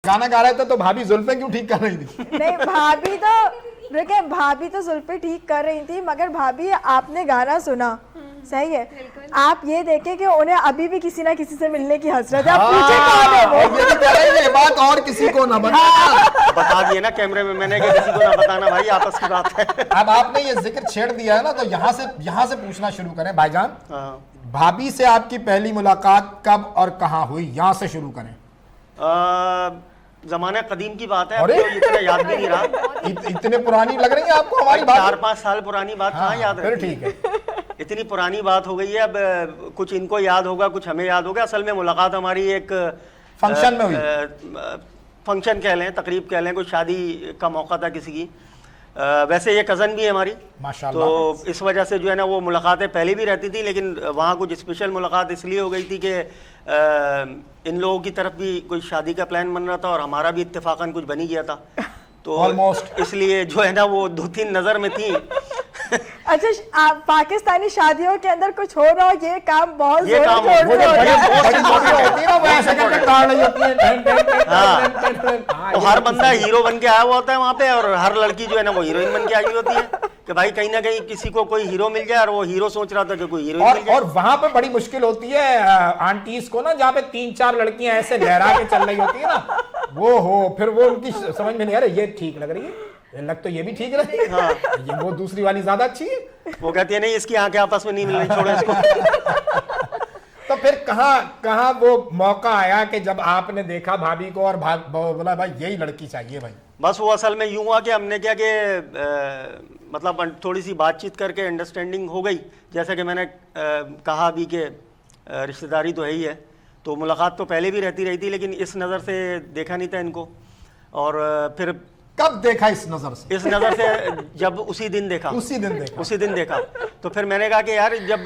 गाना गा रहे थे तो भाभी जुल्फे क्यों ठीक कर रही थी? नहीं, भाभी तो जुल्फे ठीक कर रही थी, मगर भाभी आपने गाना सुना, सही है, आप ये देखें कि उन्हें अभी भी किसी ना किसी से मिलने की हसरत है। आप पूछे कौन है वो? ये भी कह रहे हैं ये बात और किसी को ना बता। बता दिए ना कैमरे में मैंने कि किसी को ना बताना भाई, आपस की बात है। अब आपने ये जिक्र छेड़ दिया है ना, तो यहाँ से पूछना शुरू करें भाईजान। हाँ। भाभी से आपकी पहली मुलाकात कब और कहाँ हुई, यहाँ से शुरू करें। जमाना कदीम की बात है, अब अरे! तो इतना याद भी नहीं रहा। इतने पुरानी लग रही है आपको हमारी बात? 4-5 साल पुरानी बात कहाँ याद फिर रहती ठीक है। इतनी पुरानी बात हो गई है। अब कुछ इनको याद होगा, कुछ हमें याद होगा। असल में मुलाकात हमारी एक फंक्शन में हुई। फंक्शन कह लें, तकरीब कह लें, कोई शादी का मौका था किसी की। वैसे ये कज़न भी है हमारी, माशाल्लाह। तो इस वजह से जो है ना वो मुलाकातें पहले भी रहती थी, लेकिन वहाँ कुछ स्पेशल मुलाकात इसलिए हो गई थी कि इन लोगों की तरफ भी कोई शादी का प्लान बन रहा था और हमारा भी इत्तेफाकन कुछ बन ही गया था, तो Almost। इसलिए जो है ना वो 2-3 नज़र में थी। अच्छा, आप पाकिस्तानी शादियों के अंदर कुछ हो रहा हो, ये काम बहुत ये काम जोर वो से जो हो बड़ी रहा है। बड़ी मूवी होती है ना, वो ऐसे करके काट रही होती है। तो हर बंदा हीरो बन के आया हुआ होता है वहाँ पे, और हर लड़की जो है ना वो हीरोइन बन के आई हुई होती है कि भाई कहीं ना कहीं किसी को कोई हीरो मिल जाए, और वो हीरो सोच रहा था कि कोई हीरोइन मिल जाए। और वहां पे बड़ी मुश्किल होती है आंटीज को ना, जहाँ पे 3-4 लड़कियां ऐसे लहरा के चल रही होती है ना, वो हो फिर वो उनकी समझ में नहीं आ रही, ये ठीक लग रही है, लग तो ये भी ठीक रही है, हाँ। ये वो दूसरी वाली ज्यादा अच्छी है। वो कहती है नहीं इसकी आंखें आपस में नहीं मिल रही, छोड़ो इसको। तो फिर कहाँ वो मौका आया कि जब आपने देखा भाभी को और बोला भाई यही लड़की चाहिए भाई? बस वो असल में यूं हुआ कि हमने क्या कि मतलब थोड़ी सी बातचीत करके अंडरस्टैंडिंग हो गई। जैसे कि मैंने कहा भी कि रिश्तेदारी तो है ही है, तो मुलाकात तो पहले भी रहती थी, लेकिन इस नज़र से देखा नहीं था इनको। और फिर कब देखा इस नजर से? इस नज़र से जब उसी दिन देखा, उसी दिन देखा। तो फिर मैंने कहा कि यार जब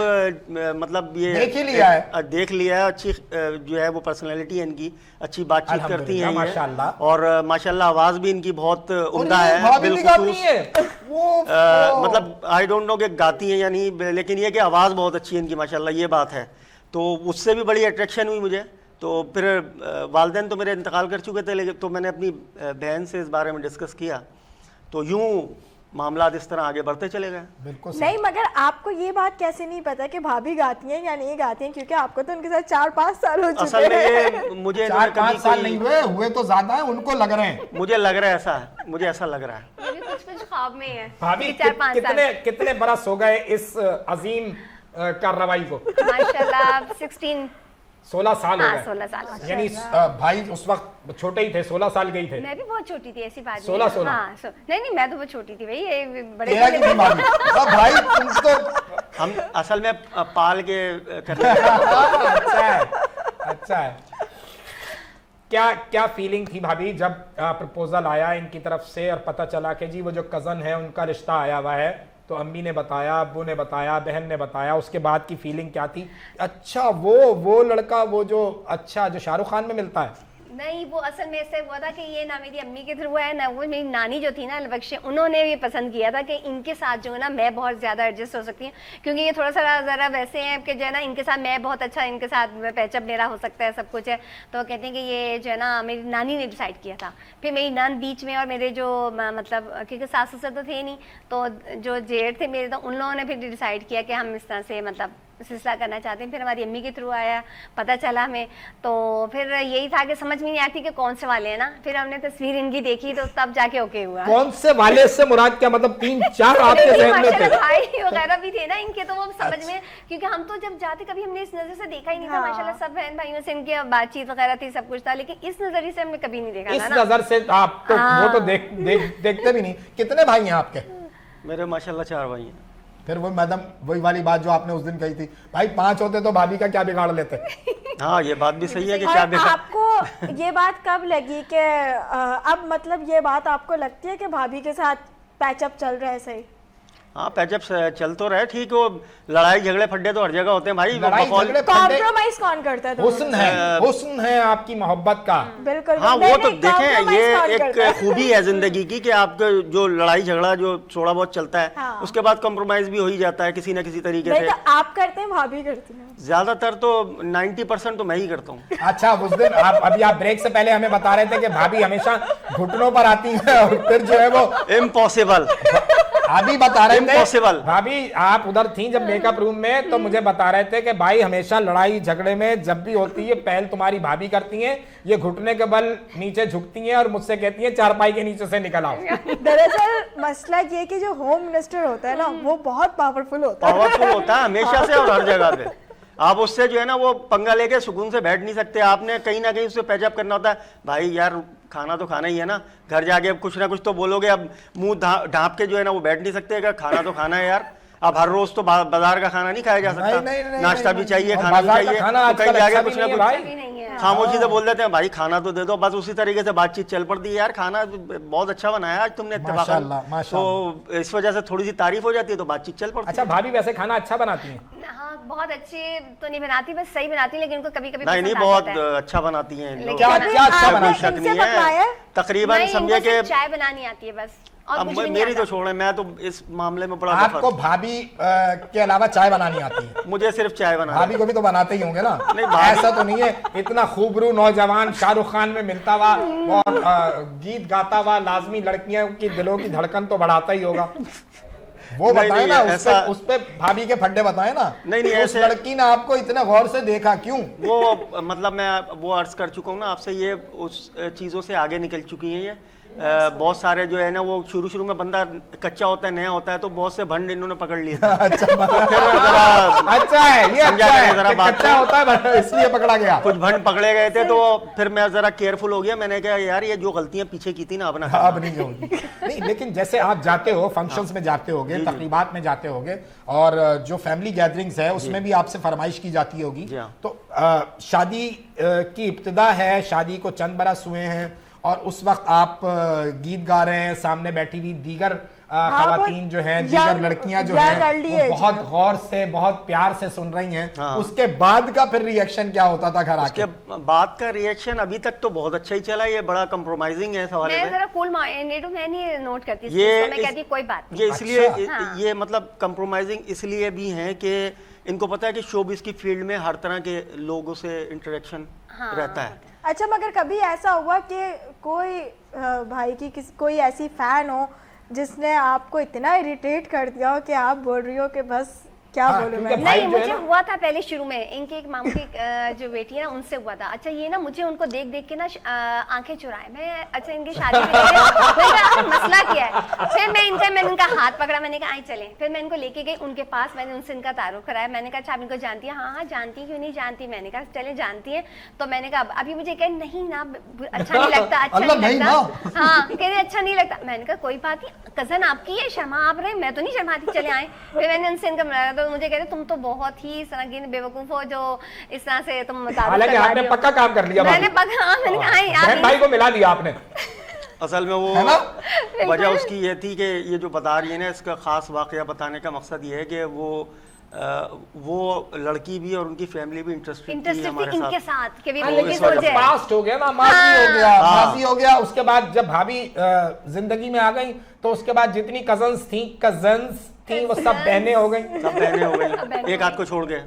मतलब ये देख ही लिया है, देख लिया है, अच्छी जो है वो पर्सनैलिटी है इनकी, अच्छी बातचीत करती हैं ये, माशाल्लाह। और माशाल्लाह आवाज़ भी इनकी बहुत उम्दा और ये है, भाभी भी गाती बिलखुसूस। हैं। वो मतलब आई डोंट नो कि गाती हैं या नहीं, लेकिन ये कि आवाज़ बहुत अच्छी है इनकी माशाल्लाह, ये बात है। तो उससे भी बड़ी अट्रैक्शन हुई मुझे। तो फिर वालिदैन तो मेरे इंतकाल कर चुके थे, लेकिन तो मैंने अपनी बहन से इस बारे में डिस्कस किया, तो यूं मामला इस तरह आगे बढ़ते चले गए। बिल्कुल नहीं, मगर आपको ये बात कैसे नहीं पता कि भाभी गाती हैं या नहीं गाती हैं, क्योंकि आपको तो उनके साथ 4-5 साल हो चुके असल में हैं। ये मुझे 4-5 साल नहीं हुए तो ज्यादा है, उनको लग रहे हैं। मुझे लग रहा है ऐसा है, मुझे ऐसा लग रहा है। ये भी कुछ ख्वाब में है। भाभी 4-5 साल कितने बरस हो गए इस अजीम कार्रवाई को? माशाल्लाह 16 साल हो हाँ, गए। 16 साल। यानी भाई उस वक्त छोटे ही थे, 16 साल के ही थे। मैं भी बहुत छोटी थी, ऐसी बात 16। हाँ, नहीं मैं तो बहुत छोटी थी भाई, ये बड़े तेरा की थी भाभी। अब भाई तुम तो हम असल में पाल के करने अच्छा है। क्या फीलिंग थी भाभी जब प्रपोजल आया इनकी तरफ से और पता चला कि जी वो जो कज़न है उनका रिश्ता आया हुआ है? तो अम्मी ने बताया, अब्बू ने बताया, बहन ने बताया, उसके बाद की फीलिंग क्या थी? अच्छा वो लड़का वो जो शाहरुख खान में मिलता है? नहीं, वो असल में ऐसे हुआ था कि ये ना मेरी अम्मी के थ्रू है ना, वो मेरी नानी जो थी ना अलबख्श, उन्होंने ये पसंद किया था कि इनके साथ जो है ना मैं बहुत ज़्यादा एडजस्ट हो सकती हूँ, क्योंकि ये थोड़ा सा ज़रा वैसे हैं कि जो है ना इनके साथ मैं बहुत अच्छा, इनके साथ पैचअप मेरा हो सकता है, सब कुछ है। तो कहते हैं कि ये जो है ना मेरी नानी ने डिसाइड किया था। फिर मेरी नान बीच में, और मेरे जो मतलब क्योंकि सास ससुर तो थे नहीं, तो जो जेठ थे मेरे, तो उन लोगों ने फिर डिसाइड किया कि हम इस तरह से मतलब सिलसिला करना चाहते हैं। फिर हमारी अम्मी के थ्रू आया, पता चला हमें, तो फिर यही था कि समझ में नहीं आती कि कौन से वाले हैं ना। फिर हमने तस्वीर इनकी देखी तो तब जाके ओके हुआ। कौन से वाले से मुराद क्या, मतलब 3-4 आपके जहन में थे? भाई वगैरह भी थे ना इनके, तो वो समझ में, क्योंकि हम तो जब जाते कभी हमने इस नजर से देखा ही नहीं था। माशाल्लाह सब बहन भाइयों से इनकी बातचीत वगैरह थी, सब कुछ था, लेकिन इस नजरिए से हमने कभी नहीं देखा इस था ना। नजर से आप तो वो तो देखते भी नहीं। कितने भाई हैं आपके? मेरे माशाल्लाह 4 भाई हैं। फिर वो मैडम वही वाली बात जो आपने उस दिन कही थी, भाई 5 होते तो भाभी का क्या बिगाड़ लेते? हाँ, ये बात भी सही है कि और क्या देखा। आपको ये बात कब लगी कि अब मतलब ये बात आपको लगती है कि भाभी के साथ पैचअप चल रहा है सही? हाँ पैचअप चल तो रहे ठीक, वो लड़ाई झगड़े फड्डे तो हर जगह होते हैं भाई। लड़ाई माहौल- झगड़े फड्डे कॉम्प्रोमाइज कौन करता था? हुस्न है आपकी मोहब्बत का। बिल्कुल। हाँ नहीं, वो तो नहीं, देखें, compromise ये कौन करता है? एक खूबी है जिंदगी की कि आपका जो लड़ाई झगड़ा जो थोड़ा बहुत चलता है, हाँ। उसके बाद कॉम्प्रोमाइज भी हो ही जाता है किसी न किसी तरीके नहीं से। तो आप करते हैं, भाभी करती हैं? ज्यादातर तो 90% तो मैं ही करता हूँ। अच्छा उस दिन आप ब्रेक से पहले हमें बता रहे थे कि भाभी हमेशा घुटनों पर आती है और फिर जो है वो इम्पॉसिबल। अभी बता रहे थे Impossible। भाभी आप उधर थी जब मेकअप रूम में, तो मुझे बता रहे थे कि भाई हमेशा लड़ाई झगड़े में जब भी होती है पहल तुम्हारी भाभी करती हैं, ये घुटने के बल नीचे झुकती हैं और मुझसे कहती हैं चारपाई के नीचे से निकल आओ। दरअसल मसला ये कि जो होम मिनिस्टर होता है ना, वो बहुत पावरफुल होता है। पावरफुल होता है हमेशा से और हर जगह पे। आप उससे जो है ना वो पंगा लेके सुकून से बैठ नहीं सकते, आपने कहीं ना कहीं उससे पैचअप करना होता है। भाई यार खाना तो खाना ही है ना, घर जाके अब कुछ ना कुछ तो बोलोगे, अब मुंह ढांप के जो है ना वो बैठ नहीं सकते। अगर खाना तो खाना है यार, अब हर रोज तो बाजार का खाना नहीं खाया जा सकता। नहीं, नाश्ता भी चाहिए, और खाना भी बाजार का चाहिए, खाना तो आजकल कहीं जाके अच्छा कुछ भी ना नहीं है कुछ भाई। भी नहीं है। खामोशी से बोल देते हैं भाई खाना तो दे दो, बस उसी तरीके से बातचीत चल पड़ती है। यार खाना बहुत अच्छा बनाया आज तुमने माशाल्लाह, इत्तेफाकन, माशाल्लाह। तो इस वजह से थोड़ी सी तारीफ हो जाती है तो बातचीत चल पड़ती है। अच्छा भाभी वैसे खाना अच्छा बनाती हैं? हाँ बहुत अच्छे तो नहीं बनाती, बस सही बनाती, लेकिन उनको कभी कभी नहीं पसंद आ बहुत जाता है। अच्छा बनाती हैं इन लोग। लेकिन क्या कभी क्या अच्छा आपने बनाती शक इनसे नहीं पकवाया है, है? तकरीबन नहीं, समझे इनको कि सिर्फ चाय बनानी आती है बस, और अब कुछ भी नहीं मेरी तो आता। छोड़े, मैं तो इस मामले में बड़ा आपको दफा- भाभी के अलावा चाय बनानी आती है? मुझे सिर्फ चाय बनाना भाभी को भी तो बनाते ही होंगे ना? नहीं, भाभी- ऐसा तो नहीं है इतना खूबरू नौजवान शाहरुख खान में मिलता हुआ और गीत गाता हुआ लाजमी लड़कियों की दिलों की धड़कन तो बढ़ाता ही होगा। वो नहीं, बताए नहीं, ना, ऐसा- उस पे भाभी के फड्डे बताए ना। नहीं, नहीं, उस ऐसे- लड़की ने आपको इतने गौर से देखा क्यों? वो मतलब मैं वो अर्ज कर चुका हूँ ना आपसे, ये उस चीज़ों से आगे निकल चुकी हैं ये। बहुत सारे जो है ना वो शुरू में बंदा कच्चा होता है, नया होता है, तो बहुत से भंड इन्होंने पकड़ लिए थे। अच्छा फिर जरा अच्छा है ये, समझा अच्छा करें है जरा कि बात कच्चा को। होता है इसलिए पकड़ा गया। कुछ भंड पकड़े गए थे तो फिर मैं जरा केयरफुल हो गया। मैंने कहा यार ये जो गलतियां पीछे की थी ना अब ना करना। अब नहीं होगी। नहीं लेकिन जैसे आप जाते हो फंक्शंस में जाते होगे, तकरीबात में जाते होगे, और जो फैमिली गैदरिंग्स है उसमें भी आपसे फरमाइश की जाती होगी। जी हाँ। तो शादी की इब्तिदा है, शादी को चंद बरस हुए हैं और उस वक्त आप गीत गा रहे हैं, सामने बैठी हुई दीगर खवातीन जो हैं, दीगर लड़कियां जो हैं वो बहुत गौर से बहुत प्यार से सुन रही हैं। हाँ। उसके बाद का फिर रिएक्शन क्या होता था घर आके? उसके बाद का रिएक्शन अभी तक तो बहुत अच्छा ही चला। ये बड़ा कंप्रोमाइजिंग है इस हवाले मैं में। जरा कूल माइंडेड हूँ, मैं नहीं नोट करती इस ये चीज़ को, मैं इस- कहती हूँ कोई बात नहीं। ये इसलिए अच्छा। हाँ। ये मतलब कंप्रोमाइजिंग इसलिए भी है कि इनको पता है कि शोबिस की फील्ड में हर तरह के लोगों से इंटरेक्शन हाँ। रहता है। अच्छा मगर कभी ऐसा हुआ कि कोई भाई की कोई ऐसी फैन हो जिसने आपको इतना इरिटेट कर दिया हो कि आप बोल रही हो कि बस क्या हाँ, बोलूं क्योंकि मैं? भाई नहीं जो है मुझे ना- हुआ था पहले शुरू में, इनके एक मामू की जो बेटी है ना उनसे हुआ था। अच्छा ये ना मुझे उनको देख देख के ना आंखें चुराए मैं। अच्छा इनकी शादी में मैंने कहा मसला क्या है, फिर मैंने इनका हाथ पकड़ा, मैंने कहा आई चले। फिर मैं इनको लेके गई उनके पास, मैंने उनसे इनका तारुफ कराया। मैंने कहा अच्छा आप इनको जानती है? हाँ हाँ जानती, क्यों नहीं जानती? मैंने कहा चले जानती है। तो मैंने कहा अभी मुझे कहे नहीं ना अच्छा नहीं लगता, अच्छा अल्लाह नहीं नहीं लगता। हाँ कह रहे अच्छा नहीं लगता। मैंने कहा कोई बात नहीं, कजन आपकी है, शर्मा आप रहे, मैं तो नहीं शर्माती, चले आए। फिर मैंने उनसे इनका मिलाया तो मुझे कह रहे तुम तो बहुत ही सनगीन बेवकूफ हो जो इस तरह से तुम हालांकि आपने पक्का काम कर लिया। मैंने पक्का, हाँ मैंने कहा बहन भाई को मिला दिया आपने। असल में वो है ना? वजह उसकी ये थी कि ये जो बता रही है ना, इसका खास वाकया बताने का मकसद ये है कि वो लड़की भी और उनकी फैमिली भी इंटरेस्टेड थी इंटरेस्टेड हमारे थी इनके साथ। साथ कि भी हाँ, लड़की इस वजह सोचे से पास्ट हो गया ना, माजी हो गया, हाँ। माजी हो गया। उसके बाद जब भाभी जिंदगी में आ गई तो उसके बाद जितनी कजन्स थी वो सब बहनें हो गई। सब बहनें हो गई, एक आध को छोड़ के।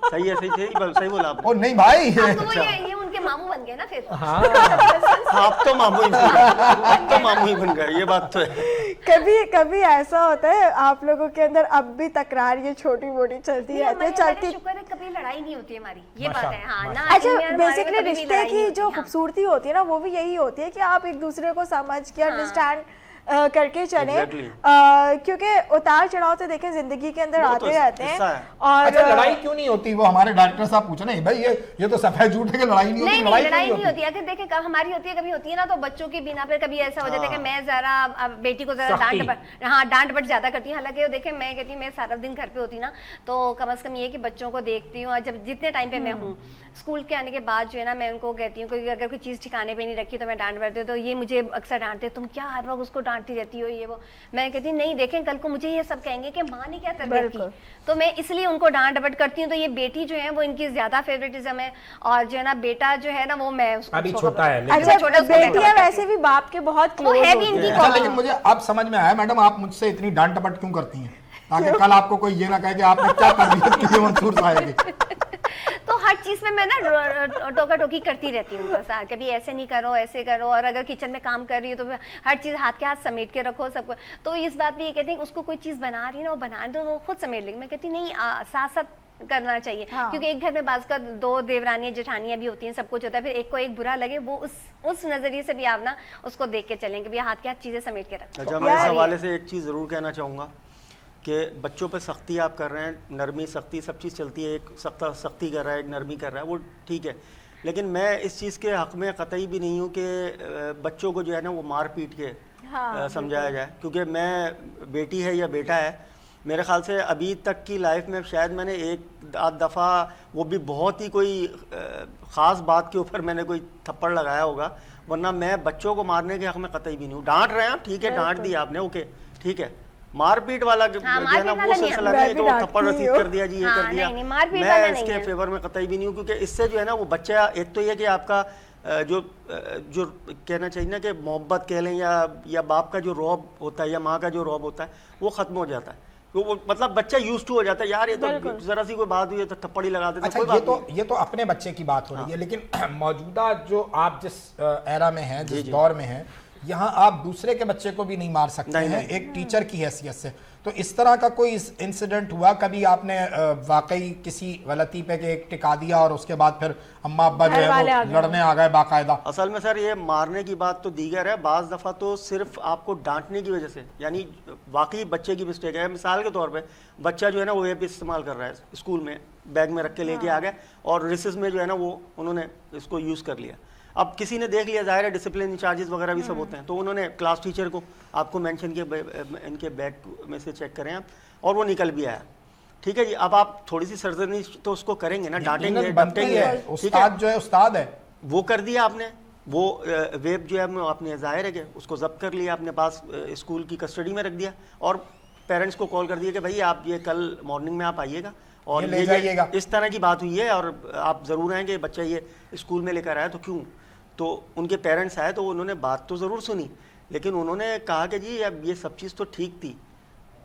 सही है, सही बोला आपने। ओ नहीं भाई, अब तो वो ये उनके मामू बन गए ना फिर। हाँ आप तो मामू ही बन गए, आप तो मामू ही बन गए, ये बात तो है। कभी ऐसा होता है आप लोगों के अंदर अब भी तकरार ये छोटी मोटी चलती रहती है, चलती? शुक्र है कभी लड़ाई नहीं होती हमारी, ये बात है। हाँ ना अच्छा इनमें हमारे में बेसिकली कभी भी रिश्ते लड़ाई नहीं की होती, जो हाँ। खूबसूरती होती है ना वो भी यही होती है कि आप एक दूसरे को समझ के अंडरस्टैंड करके चले। Exactly. क्योंकि उतार चढ़ाव से देखें जिंदगी के अंदर वो आते तो रहते हैं। हिस्सा है। और अच्छा लड़ाई क्यों नहीं होती? वो हमारे डॉक्टर साहब पूछ रहे हैं भाई ये तो सफेद झूठ है कि लड़ाई नहीं होती। नहीं लड़ाई लड़ाई क्यों नहीं होती। अगर देखे कब हमारी होती है, कभी होती है ना तो बच्चों की बिना पर कभी ऐसा हो जाता है कि मैं जरा बेटी को जरा डांट बट ज्यादा करती हूँ। हालांकि वो देखे मैं कहती हूँ मैं सारा दिन घर पे होती ना तो कम से कम ये कि बच्चों को देखती हूँ, और जब जितने टाइम पे मैं हूँ स्कूल के आने के बाद जो है ना मैं उनको कहती हूँ कि अगर कोई चीज़ ठिकाने पे नहीं रखी तो मैं डांट पड़ती हूँ। तो ये मुझे अक्सर डांटते तुम क्या हर वक्त उसको डांटती रहती हो ये वो। मैं कहती नहीं, देखें कल को मुझे ये सब कहेंगे कि माँ ने क्या तरबियत की, तो मैं इसलिए उनको डांट डपट करती हूँ। तो ये बेटी जो है वो इनकी ज्यादा फेवरेटिज्म है, और जो है ना बेटा जो है ना वो मैं उसको अभी छोटा है लेकिन अच्छा, छोटा बेटियां वैसे भी बाप के बहुत वो क्लोज है भी इनकी अच्छा, लेकिन मुझे अब समझ में आया मैडम, आप मुझसे इतनी डांट डपट क्यों करती हैं, ताकि कल आपको कोई ये ना कहे कि आपने क्या तरबियत की है मंसूर साहब की। तो हर चीज में मैं ना टोका टोकी करती रहती हूँ बस, कभी ऐसे नहीं करो ऐसे करो, और अगर किचन में काम कर रही हो तो हर चीज हाथ के हाथ समेट के रखो सबको। तो इस बात पे ये कहते हैं कि उसको कोई चीज बना रही है ना, वो बना दो, वो खुद समेट लेगी। मैं कहती नहीं, साथ साथ करना चाहिए। हाँ। क्योंकि एक घर में बाज का 2 देवरानियां जेठानियां भी होती हैं, सब कुछ होता है, फिर एक को एक बुरा लगे, वो उस नजरिए से भी आप ना उसको देख के चलेंगे, भैया हाथ के हाथ चीजें समेट के रखो। अच्छा, मैं इस हवाले से एक चीज़ ज़रूर कहना चाहूँगा कि बच्चों पे सख्ती आप कर रहे हैं, नरमी सख्ती सब चीज़ चलती है, एक सख्ती कर रहा है, एक नरमी कर रहा है, वो ठीक है। लेकिन मैं इस चीज़ के हक़ में कतई भी नहीं हूँ कि बच्चों को जो है ना वो मार पीट के समझाया जाए, क्योंकि मैं बेटी है या बेटा है, मेरे ख्याल से अभी तक की लाइफ में शायद मैंने एक आध दफ़ा, वो भी बहुत ही कोई ख़ास बात के ऊपर मैंने कोई थप्पड़ लगाया होगा, वरना मैं बच्चों को मारने के हक़ में कतई भी नहीं हूँ। डांट रहे हैं आप, ठीक है, डांट दिया आपने, ओके ठीक है, मारपीट वाला जो है ना वो सिलसिला नहीं, तो थप्पड़ ठीक कर दिया जी, ये कर दिया, मैं इसके फेवर में कतई भी नहीं हूँ। क्योंकि इससे जो है ना वो बच्चा, एक तो ये कि आपका जो कहना चाहिए ना कि मोहब्बत कह लें या बाप का जो रौब होता है या माँ का जो रौब होता है वो ख़त्म हो जाता है। तो वो मतलब बच्चा यूज्ड टू हो जाता है, यार ये तो जरा सी कोई बात हुई है तो थप्पड़ ही लगा देते। अच्छा, ये तो अपने बच्चे की बात हो रही है, लेकिन मौजूदा जो आप जिस एरा में हैं, जिस दौर में हैं, यहाँ आप दूसरे के बच्चे को भी नहीं मार सकते हैं एक टीचर की हैसियत से। तो इस तरह का कोई इंसिडेंट हुआ कभी आपने वाकई किसी गलती पे के एक टिका दिया और उसके बाद फिर अम्मा अब्बा जो है वो लड़ने आ गए बाकायदा? असल में सर ये मारने की बात तो दीगर है, बाज़ दफ़ा तो सिर्फ आपको डांटने की वजह से, यानी वाकई बच्चे की मिस्टेक है। मिसाल के तौर पे बच्चा जो है ना वो वेप इस्तेमाल कर रहा है स्कूल में, बैग में रख के लेके आ गए और रिसेस में जो है ना वो उन्होंने इसको यूज़ कर लिया। अब किसी ने देख लिया, जाहिर है डिसिप्लिन इंचार्जेस वगैरह भी सब होते हैं, तो उन्होंने क्लास टीचर को आपको मेंशन किया इनके बैग में से चेक करें आप, और वो निकल भी आया। ठीक है जी, अब आप थोड़ी सी सरजनी तो उसको करेंगे ना, डांटेंगे डपटेंगे, उस्ताद जो है उस्ताद है, वो कर दिया आपने, वो वेब जो है आपने जाहिर है कि उसको जब्त कर लिया, अपने पास स्कूल की कस्टडी में रख दिया और पेरेंट्स को कॉल कर दिया कि भाई आप ये कल मॉर्निंग में आप आइएगा और ले जाइएगा। इस तरह की बात हुई है और आप ज़रूर हैं कि बच्चा ये स्कूल में लेकर आया, तो क्यों? तो उनके पेरेंट्स आए तो उन्होंने बात तो ज़रूर सुनी, लेकिन उन्होंने कहा कि जी अब ये सब चीज़ तो ठीक थी,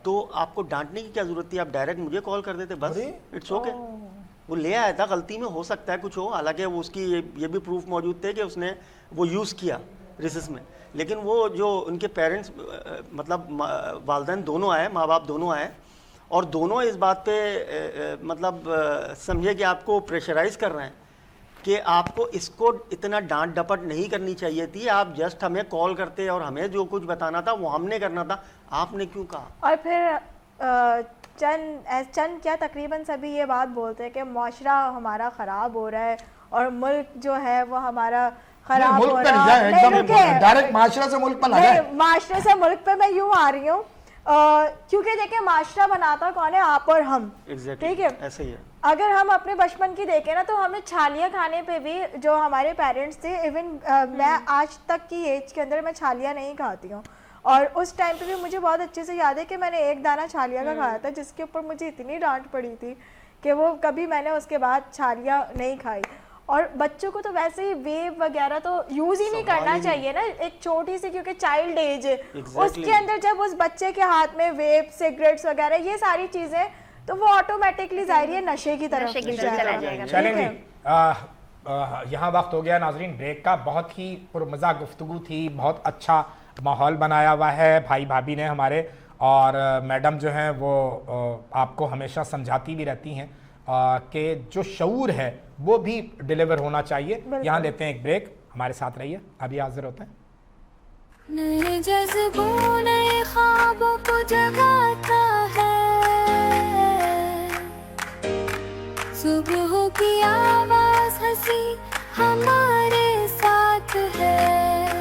तो आपको डांटने की क्या ज़रूरत थी, आप डायरेक्ट मुझे कॉल कर देते बस, इट्स ओके। वो ले आया था, गलती में हो सकता है कुछ हो, हालांकि वो उसकी ये भी प्रूफ मौजूद थे कि उसने वो यूज़ किया रिसेस में, लेकिन वो जो उनके पेरेंट्स मतलब वालिदैन दोनों आए, माँ बाप दोनों आए और दोनों इस बात पे मतलब समझे कि आपको प्रेशराइज़ कर रहे हैं कि आपको इसको इतना डांट डपट नहीं करनी चाहिए थी, आप जस्ट हमें कॉल करते और हमें जो कुछ बताना था वो हमने करना था, आपने क्यों कहा? और फिर चंद क्या तकरीबन सभी ये बात बोलते हैं कि माशरा हमारा ख़राब हो रहा है और मुल्क जो है वो हमारा खराब हो रहा है। डायरेक्ट माशरा से मुल्क पर लगा, माशरे से मुल्क पे मैं यूँ आ रही हूँ क्योंकि देखिए माशरा बनाता कौन है, आप और हम, ठीक है, ऐसे ही है। अगर हम अपने बचपन की देखें ना तो हमें छालियाँ खाने पे भी जो हमारे पेरेंट्स थे, इवन मैं आज तक की एज के अंदर मैं छालियाँ नहीं खाती हूँ, और उस टाइम पे भी मुझे बहुत अच्छे से याद है कि मैंने एक दाना छालिया का खाया था जिसके ऊपर मुझे इतनी डांट पड़ी थी कि वो कभी मैंने उसके बाद छालिया नहीं खाई। और बच्चों को तो वैसे ही वेव वगैरह तो यूज़ ही नहीं करना चाहिए ना, एक छोटी सी, क्योंकि चाइल्ड एज है उसके अंदर जब उस बच्चे के हाथ में वेव सिगरेट्स वगैरह ये सारी चीज़ें, तो वो ऑटोमेटिकली जाहिर है नशे की तरफ चला जाएगा। चलेंगे, यहाँ वक्त हो गया नाजरीन ब्रेक का। बहुत ही पुरमज़ा गुफ्तगू थी, बहुत अच्छा माहौल बनाया हुआ है भाई भाभी ने हमारे, और मैडम जो हैं वो आपको हमेशा समझाती भी रहती हैं कि जो शऊर है वो भी डिलीवर होना चाहिए। यहाँ लेते हैं एक ब्रेक, हमारे साथ रहिए, अभी हाजिर होते हैं। नए जज्बों नए ख्वाबों को जगाता है, सुबह की आवाज हंसी हमारे साथ है,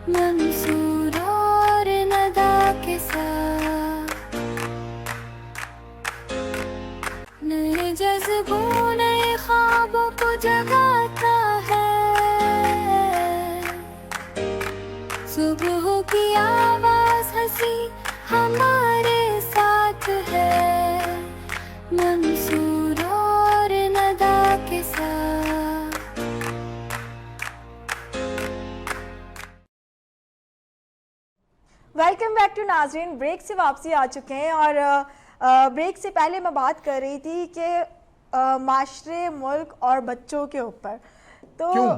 मंसूर और नदा के साथ। नए जज्बों नए ख्वाबों को जगाता है, सुबह की आवाज बाजी हमारे साथ है, मंसूर और नदा के साथ। वेलकम बैक टू नाजरीन। ब्रेक से वापसी आ चुके हैं और ब्रेक से पहले मैं बात कर रही थी कि माशरे, मुल्क और बच्चों के ऊपर, तो क्यों?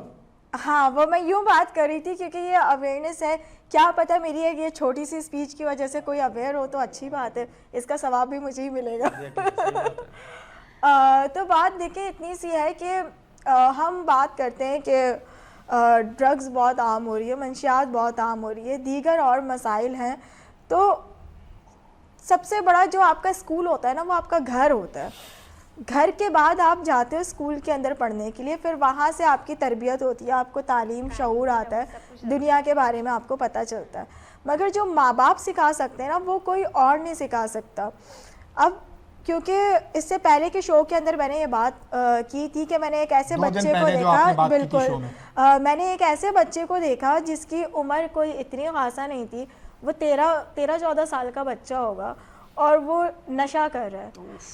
हाँ, वो मैं यूँ बात कर रही थी क्योंकि ये अवेयरनेस है। क्या पता मेरी एक ये छोटी सी स्पीच की वजह से कोई अवेयर हो तो अच्छी बात है, इसका सवाब भी मुझे ही मिलेगा। तो बात देखें इतनी सी है कि हम बात करते हैं कि ड्रग्स बहुत आम हो रही है, मंशियात बहुत आम हो रही है, दीगर और मसाइल हैं। तो सबसे बड़ा जो आपका स्कूल होता है ना, वो आपका घर होता है। घर के बाद आप जाते हो स्कूल के अंदर पढ़ने के लिए, फिर वहाँ से आपकी तरबियत होती है, आपको तालीम, शऊर आता है, दुनिया के बारे में आपको पता चलता है। मगर जो माँ बाप सिखा सकते हैं ना, वो कोई और नहीं सिखा सकता। अब क्योंकि इससे पहले के शो के अंदर मैंने ये बात की थी कि मैंने एक ऐसे बच्चे को देखा, बिल्कुल मैंने एक ऐसे बच्चे को देखा जिसकी उम्र कोई इतनी खासा नहीं थी, वो 13-14 साल का बच्चा होगा और वो नशा कर रहा है।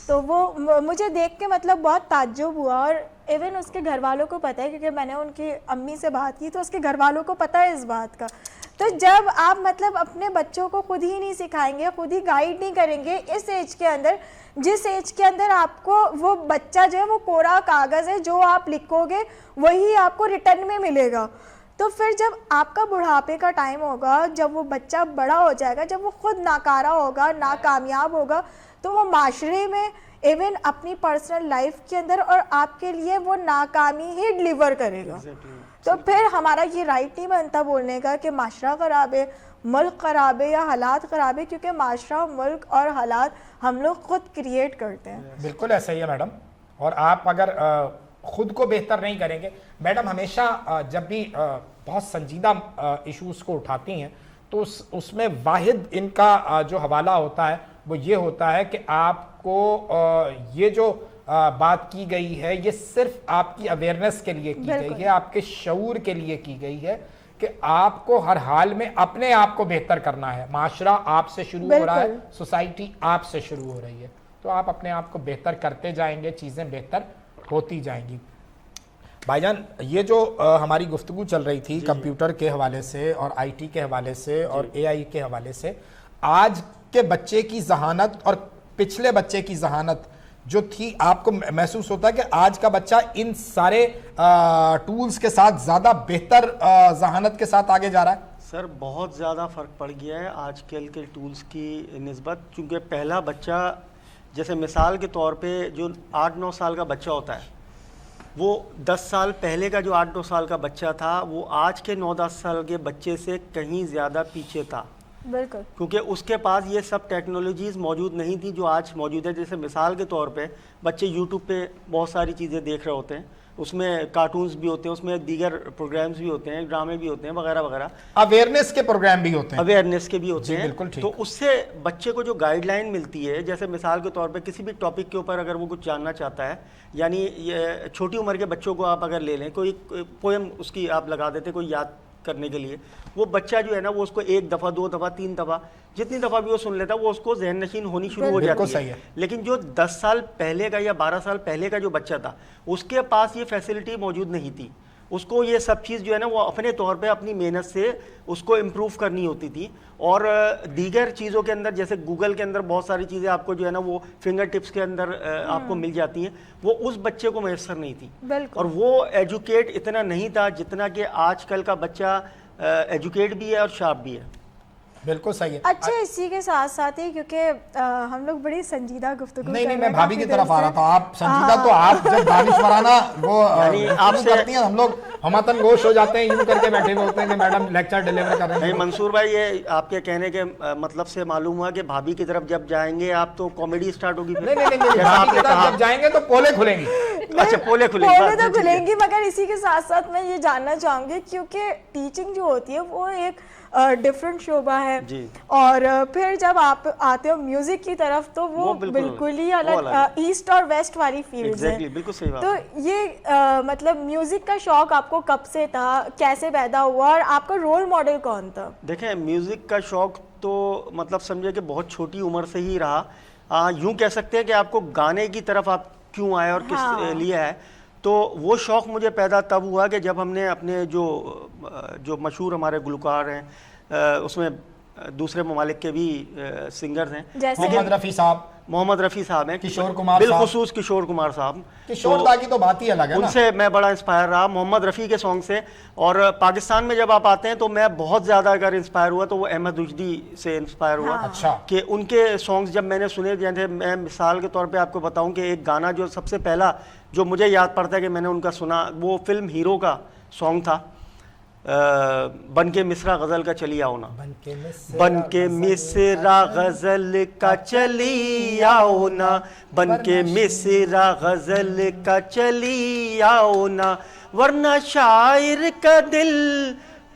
तो वो मुझे देख के मतलब बहुत ताज्जुब हुआ, और इवन उसके घर वालों को पता है क्योंकि मैंने उनकी अम्मी से बात की, तो उसके घर वालों को पता है इस बात का। तो जब आप मतलब अपने बच्चों को खुद ही नहीं सिखाएंगे, खुद ही गाइड नहीं करेंगे इस एज के अंदर, जिस एज के अंदर आपको वो बच्चा जो है वो कोरा कागज़ है, जो आप लिखोगे वही आपको रिटर्न में मिलेगा। तो फिर जब आपका बुढ़ापे का टाइम होगा, जब वो बच्चा बड़ा हो जाएगा, जब वो खुद नाकारा होगा, नाकामयाब होगा, तो वो माशरे में, इवन अपनी पर्सनल लाइफ के अंदर और आपके लिए वो नाकामी ही डिलीवर करेगा। तो फिर हमारा ये राइट नहीं बनता बोलने का कि माशरा ख़राब है, मुल्क ख़राब है या हालात ख़राब है, क्योंकि माशरा, मुल्क और हालात हम लोग खुद क्रिएट करते हैं। बिल्कुल ऐसा ही है मैडम। और आप अगर खुद को बेहतर नहीं करेंगे, मैडम हमेशा जब भी बहुत संजीदा इश्यूज़ को उठाती हैं तो उसमें वाहिद इनका जो हवाला होता है वो ये होता है कि आपको ये जो बात की गई है ये सिर्फ आपकी अवेयरनेस के लिए की गई है, आपके शऊर के लिए की गई है कि आपको हर हाल में अपने आप को बेहतर करना है। माशरा आपसे शुरू हो रहा है, सोसाइटी आपसे शुरू हो रही है, तो आप अपने आप को बेहतर करते जाएंगे, चीज़ें बेहतर होती जाएंगी। भाईजान, ये जो हमारी गुफ्तगू चल रही थी कंप्यूटर के हवाले से और आईटी के हवाले से और एआई के हवाले से, आज के बच्चे की जहानत और पिछले बच्चे की जहानत जो थी, आपको महसूस होता है कि आज का बच्चा इन सारे टूल्स के साथ ज़्यादा बेहतर जहानत के साथ आगे जा रहा है? सर बहुत ज़्यादा फ़र्क पड़ गया है आजकल के टूल्स की निस्बत, क्योंकि पहला बच्चा, जैसे मिसाल के तौर पे जो 8-9 साल का बच्चा होता है, वो 10 साल पहले का जो 8-9 साल का बच्चा था वो आज के 9-10 साल के बच्चे से कहीं ज़्यादा पीछे था। बिल्कुल, क्योंकि उसके पास ये सब टेक्नोलॉजीज़ मौजूद नहीं थी जो आज मौजूद है। जैसे मिसाल के तौर पे बच्चे यूट्यूब पे बहुत सारी चीज़ें देख रहे होते हैं, उसमें कार्टून्स भी होते हैं, उसमें दीगर प्रोग्राम्स भी होते हैं, ड्रामे भी होते हैं, वगैरह वगैरह, अवेयरनेस के प्रोग्राम भी होते हैं, अवेयरनेस के भी होते हैं। बिल्कुल ठीक। तो उससे बच्चे को जो गाइडलाइन मिलती है, जैसे मिसाल के तौर पे किसी भी टॉपिक के ऊपर अगर वो कुछ जानना चाहता है, यानी ये छोटी उम्र के बच्चों को आप अगर ले लें, कोई पोएम उसकी आप लगा देते कोई याद करने के लिए, वो बच्चा जो है ना वो उसको 1 दफ़ा 2 दफ़ा 3 दफ़ा जितनी दफ़ा भी वो सुन लेता है वो उसको जहन नशीन होनी शुरू हो जाती है। लेकिन जो 10 साल पहले का या 12 साल पहले का जो बच्चा था, उसके पास ये फैसिलिटी मौजूद नहीं थी। उसको ये सब चीज़ जो है ना वो अपने तौर पे अपनी मेहनत से उसको इम्प्रूव करनी होती थी। और दीगर चीज़ों के अंदर, जैसे गूगल के अंदर बहुत सारी चीज़ें आपको जो है ना वो फिंगर टिप्स के अंदर आपको मिल जाती हैं, वो उस बच्चे को मैसर नहीं थी। और वो एजुकेट इतना नहीं था जितना कि आजकल का बच्चा एजुकेट भी है और शार्प भी है। बिल्कुल सही है। अच्छा, इसी के साथ साथ ही क्योंकि हम लोग बड़ी संजीदा गुफ्तगू नहीं, मैं भाभी की तरफ आ रहा था। आप संजीदा तो आप जब दानिशवराना वो आपसे करती हैं, हम लोग हमतन गोश हो जाते हैं, यूं करके बैठे हुए होते हैं कि मैडम लेक्चर डिलीवर कर रहे हैं। नहीं मंसूर भाई, ये आपके कहने के मतलब से मालूम हुआ कि भाभी की तरफ जब जाएंगे आप तो कॉमेडी स्टार्ट होगी। नहीं, भाभी की तरफ जब जाएंगे तो पोले खुलेंगी। अच्छा, पोले तो खुलेंगी, मगर इसी के साथ साथ मैं ये जानना चाहूँगी, क्योंकि टीचिंग जो होती है वो एक डिफरेंट शोबा है जी। और फिर जब आप आते हो म्यूजिक की तरफ तो वो बिल्कुल ही अलग ईस्ट और वेस्ट वाली फील्ड्स हैं। बिल्कुल सही बात। तो ये मतलब म्यूजिक का शौक आपको कब से था, कैसे पैदा हुआ और आपका रोल मॉडल कौन था? देखें, म्यूजिक का शौक तो मतलब समझे कि बहुत छोटी उम्र से ही रहा। यूं कह सकते हैं कि आपको गाने की तरफ आप क्यों आए और किस लिए आए, तो वो शौक़ मुझे पैदा तब हुआ कि जब हमने अपने जो मशहूर हमारे गुलकार हैं, उसमें दूसरे ममालिक के भी सिंगर्स हैं, जैसे मोहम्मद रफ़ी साहब हैं, किशोर कुमार साहब, बिलखुसूस किशोर कुमार साहब, किशोर दा की तो बात ही अलग है ना। उनसे मैं बड़ा इंस्पायर रहा मोहम्मद रफ़ी के सॉन्ग से। और पाकिस्तान में जब आप आते हैं तो मैं बहुत ज़्यादा अगर इंस्पायर हुआ तो वो अहमद रुश्दी से इंस्पायर हुआ। अच्छा। कि उनके सॉन्ग्स जब मैंने सुने, जैसे मैं मिसाल के तौर पे आपको बताऊं कि एक गाना जो सबसे पहला जो मुझे याद पड़ता है कि मैंने उनका सुना, वो फिल्म हीरो का सॉन्ग था, बन के मिसरा गज़ल का चली आओ ना, बन के मिसरा गज़ल का चली आओ ना, बन के मिसरा गज़ल का चली आओ ना, वरना शायर का दिल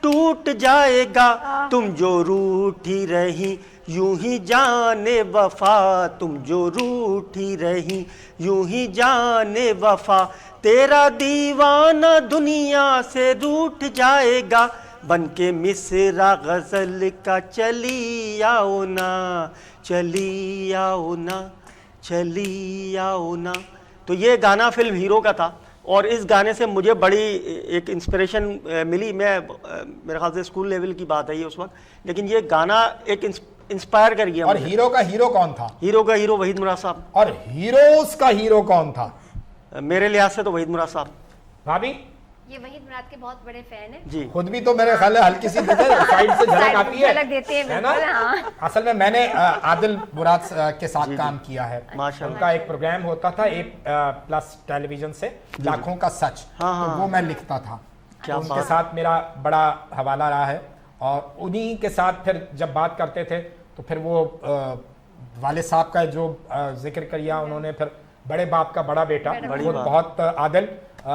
टूट जाएगा, तुम जो रूठी रही यूं ही जाने वफा, तुम जो रूठी रही यूं ही जाने वफा, तेरा दीवाना दुनिया से रूठ जाएगा, बन के मिसरा गज़ल का चली आओ ना, चली आओ ना, चली आओ ना। तो ये गाना फिल्म हीरो का था और इस गाने से मुझे बड़ी एक इंस्पिरेशन मिली। मेरे ख्याल से स्कूल लेवल की बात है ये उस वक्त, लेकिन ये गाना एक इंस्पायर कर गया। और हीरो का हीरो कौन था? हीरो का हीरो वहीद मुराद साहब। और हीरोज का हीरो कौन था? मेरे लिहाज से तो वहीद मुराद साहब। भाभी ये वहीद मुराद के बहुत बड़े फैन हैं जी। खुद भी तो मेरे ख्याल है हल्की सी साइड से झलक आती है, झलक देते हैं, है ना? बिल्कुल, हाँ। असल में मैंने आदिल मुराद के साथ काम किया है। माशाल्लाह। उनका एक प्रोग्राम होता था A+ टेलीविजन से, लाखों का सच, तो वो मैं लिखता था। क्या उनके बात। साथ मेरा बड़ा हवाला रहा है और उन्हीं के साथ फिर जब बात करते थे तो फिर वो वाले साहब का जो जिक्र किया उन्होंने, फिर बड़े बाप का बड़ा बेटा, बड़ी वो बात। बहुत आदिल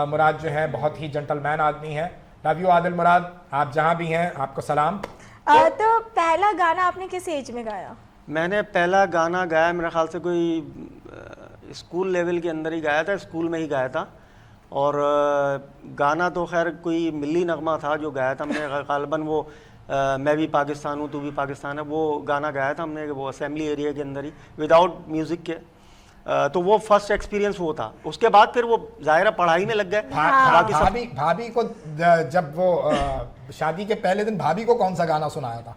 मुराद जो है बहुत ही जेंटलमैन आदमी है। लव यू आदिल मुराद, आप जहाँ भी हैं आपको सलाम। तो पहला गाना आपने किस एज में गाया? मैंने पहला गाना गाया मेरे ख्याल से कोई स्कूल लेवल के अंदर ही गाया था, स्कूल में ही गाया था। और गाना तो खैर कोई मिली नगमा था जो गाया था हमने, गालिबन वो मैं भी पाकिस्तान हूँ तू भी पाकिस्तान है, वो गाना गाया था हमने वो असेंबली एरिया के अंदर ही विदाउट म्यूज़िक के। तो वो फर्स्ट एक्सपीरियंस वो था। उसके बाद फिर वो जाहिर पढ़ाई में लग गए। बाकी सब भाभी को जब वो शादी के पहले दिन भाभी को कौन सा गाना सुनाया था?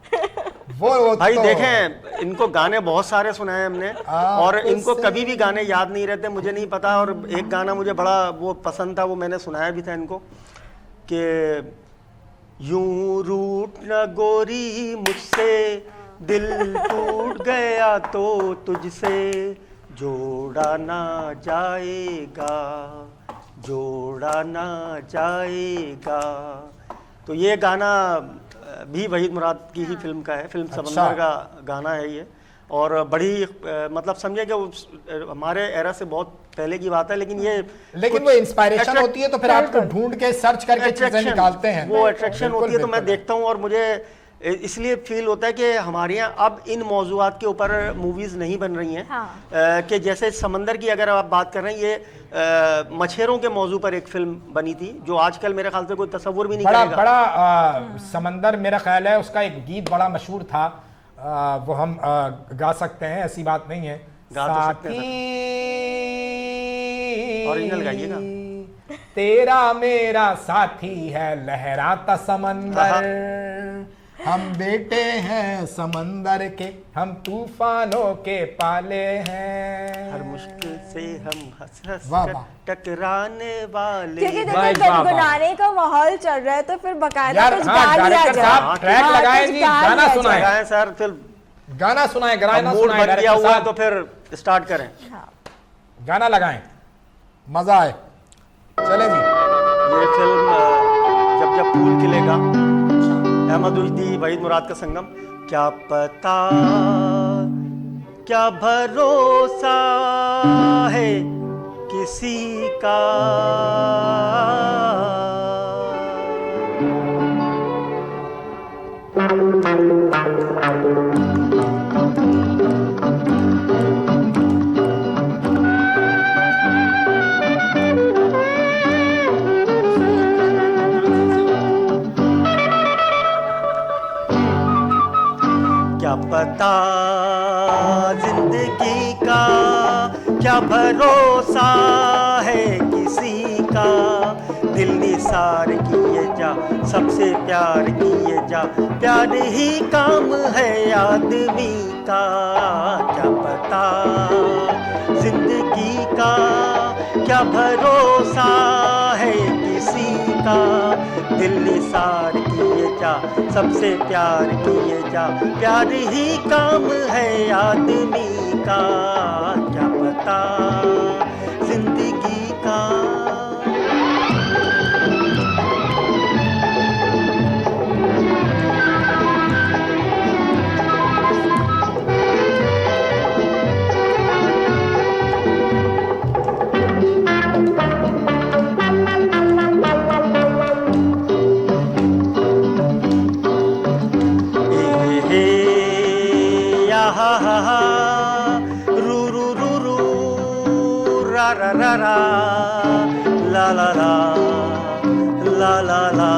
वो भाई तो, देखें, इनको गाने बहुत सारे सुनाए हमने और इनको कभी भी गाने याद नहीं रहते, मुझे नहीं पता। और एक गाना मुझे बड़ा वो पसंद था, वो मैंने सुनाया भी था इनको कि यूं रूठ न गोरी मुझसे, दिल टूट गया तो तुझसे जोड़ा ना जाएगा, जोड़ा ना जाएगा। तो ये गाना भी वहीद मुराद की ही फिल्म का है, फिल्म समंदर का गाना है ये। और बड़ी मतलब समझे कि हमारे एरा से बहुत पहले की बात है, लेकिन वो इंस्पायरेशन होती है तो फिर आपको ढूंढ के सर्च करके चीजें निकालते हैं, वो अट्रैक्शन होती है। तो मैं देखता हूँ और मुझे इसलिए फील होता है कि हमारे यहाँ अब इन मौजूआत के ऊपर मूवीज़ नहीं बन रही हैं। हाँ। कि जैसे समंदर की अगर आप बात कर रहे हैं, ये मछेरों के मौजू पर एक फिल्म बनी थी जो आजकल मेरे ख्याल से कोई तस्वुर भी नहीं करेगा। बड़ा समंदर मेरा ख्याल है उसका एक गीत बड़ा मशहूर था, वो हम गा सकते हैं, ऐसी बात नहीं है। गा तो सकते हैं, ओरिजिनल गाइएगा। तेरा मेरा साथी है लहराता समंदर, हम बेटे हैं समंदर के, हम तूफानों के पाले हैं, हर मुश्किल से हम हंस हंस वाह कर वाह। टकराने वाले। क्योंकि वाह, देखो वाह, वाह। गुनगुनाने का माहौल चल रहा है तो फिर बकायदा यार कुछ हाँ, गा लिया डायरेक्टर जाए। साहब ट्रैक हाँ, लगाएं कुछ जी, गा गाना लिया सुनाएं, लगाएं सर, फिर गाना सुनाएं, गाना मूड सुनाएं, बन गया डायरेक्टर हुआ साहब तो फिर स्टार्ट करें। गाना लगाएं, मजा आए। चले जी। ये फिल्म जब जब फूल खिलेगा, अहमद रुश्दी वहीद मुराद का संगम। क्या पता क्या भरोसा है किसी का, क्या पता जिंदगी का क्या भरोसा है किसी का, दिल निसार किए जा सबसे प्यार किए जा, प्यार ही काम है आदमी का। क्या पता जिंदगी का क्या भरोसा है किसी का, दिल निसार किए जा सबसे प्यार किए जा, प्यार ही काम है आदमी का। क्या पता जिंदगी का। रा रा रा ला ला ला ला ला ला।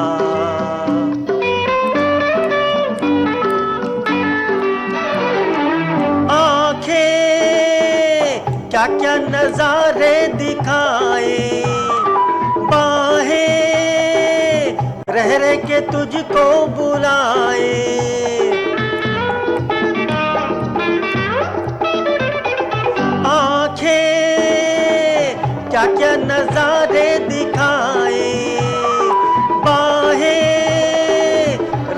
आंखें क्या क्या नजारे दिखाए, बाहें रह रह के तुझको बुलाए, क्या क्या नजारे दिखाए, बाहें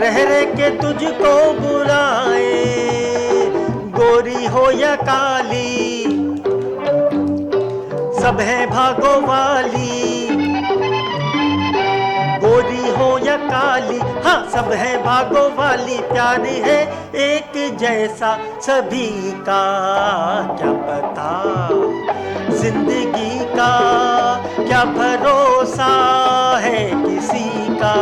रह रह के तुझको बुलाए, गोरी हो या काली सब है भागो वाली, गोरी हो या काली हाँ सब है भागो वाली, प्यार है एक जैसा सभी का। क्या पता जिंदगी का क्या भरोसा है किसी का,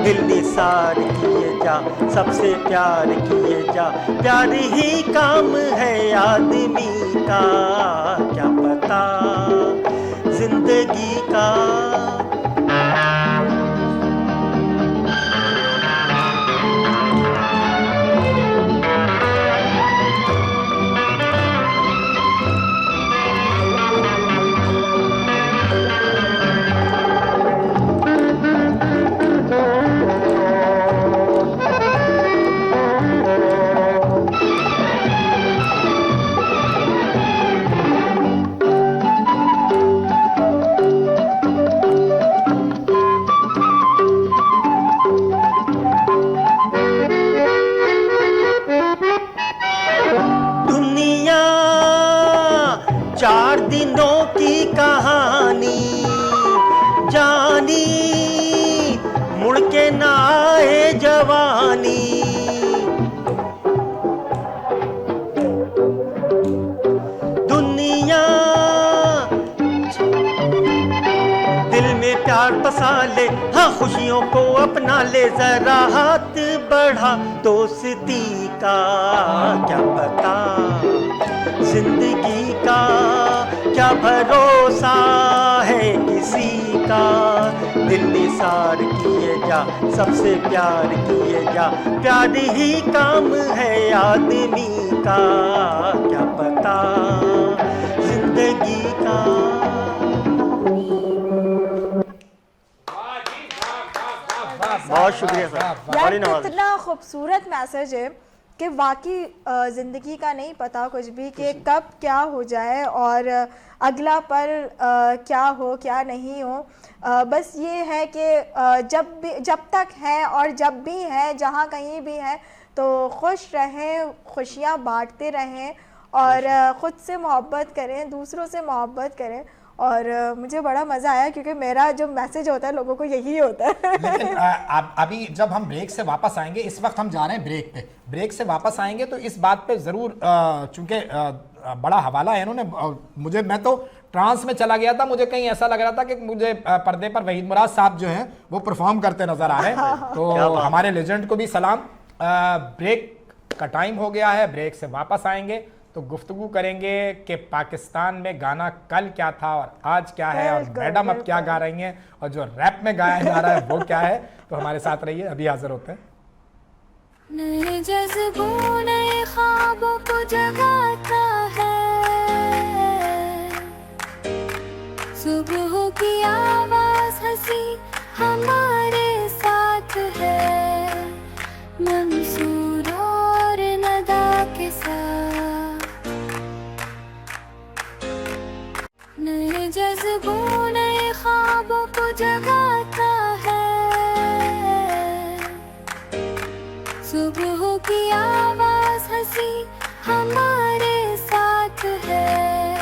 दिल निसार किए जा सबसे प्यार किए जा, प्यार ही काम है आदमी का। क्या पता जिंदगी का। चार दिनों की कहानी जानी, मुड़ के ना आए जवानी, दुनिया दिल में प्यार बसा ले, हाँ खुशियों को अपना ले, जरा हाथ बढ़ा दोस्ती का। क्या पता जिंदगी का क्या भरोसा है किसी का, दिल निसार किए जा सबसे प्यार किए जा, प्यार ही काम है आदमी का। क्या पता जिंदगी का। बहुत शुक्रिया सर, यार बड़ी नवाज़। कितना खूबसूरत मैसेज है कि वाकई ज़िंदगी का नहीं पता कुछ भी कि कब क्या हो जाए और अगला पल क्या हो क्या नहीं हो। बस ये है कि जब तक है और जब भी है जहाँ कहीं भी है तो खुश रहें, खुशियाँ बांटते रहें और ख़ुद से मोहब्बत करें, दूसरों से मोहब्बत करें। और मुझे बड़ा मज़ा आया क्योंकि मेरा जो मैसेज होता है लोगों को यही होता है। लेकिन अभी जब हम ब्रेक से वापस आएंगे, इस वक्त हम जा रहे हैं ब्रेक पे, ब्रेक से वापस आएंगे तो इस बात पे ज़रूर, चूंकि बड़ा हवाला है इन्होंने, मुझे, मैं तो ट्रांस में चला गया था, मुझे कहीं ऐसा लग रहा था कि मुझे पर्दे पर वहीद मुराद साहब जो हैं वो परफॉर्म करते नजर आ रहे हैं। तो हमारे लेजेंड को भी सलाम। ब्रेक का टाइम हो गया है, ब्रेक से वापस आएंगे तो गुफ्तगू करेंगे कि पाकिस्तान में गाना कल क्या था और आज क्या है, और मैडम अब क्या गा रही हैं, और जो रैप में गाया जा रहा है वो क्या है। तो हमारे साथ रहिए, अभी हाजिर होते हैं। नए जज्बों नए ख्वाबों को जगाता है, सुबह की आवाज हंसी हमारे साथ है, मंसूर और नदा के साथ। नए जज्बों नए ख्वाबों को जगाता है, सुबह की आवाज हंसी हमारे साथ है,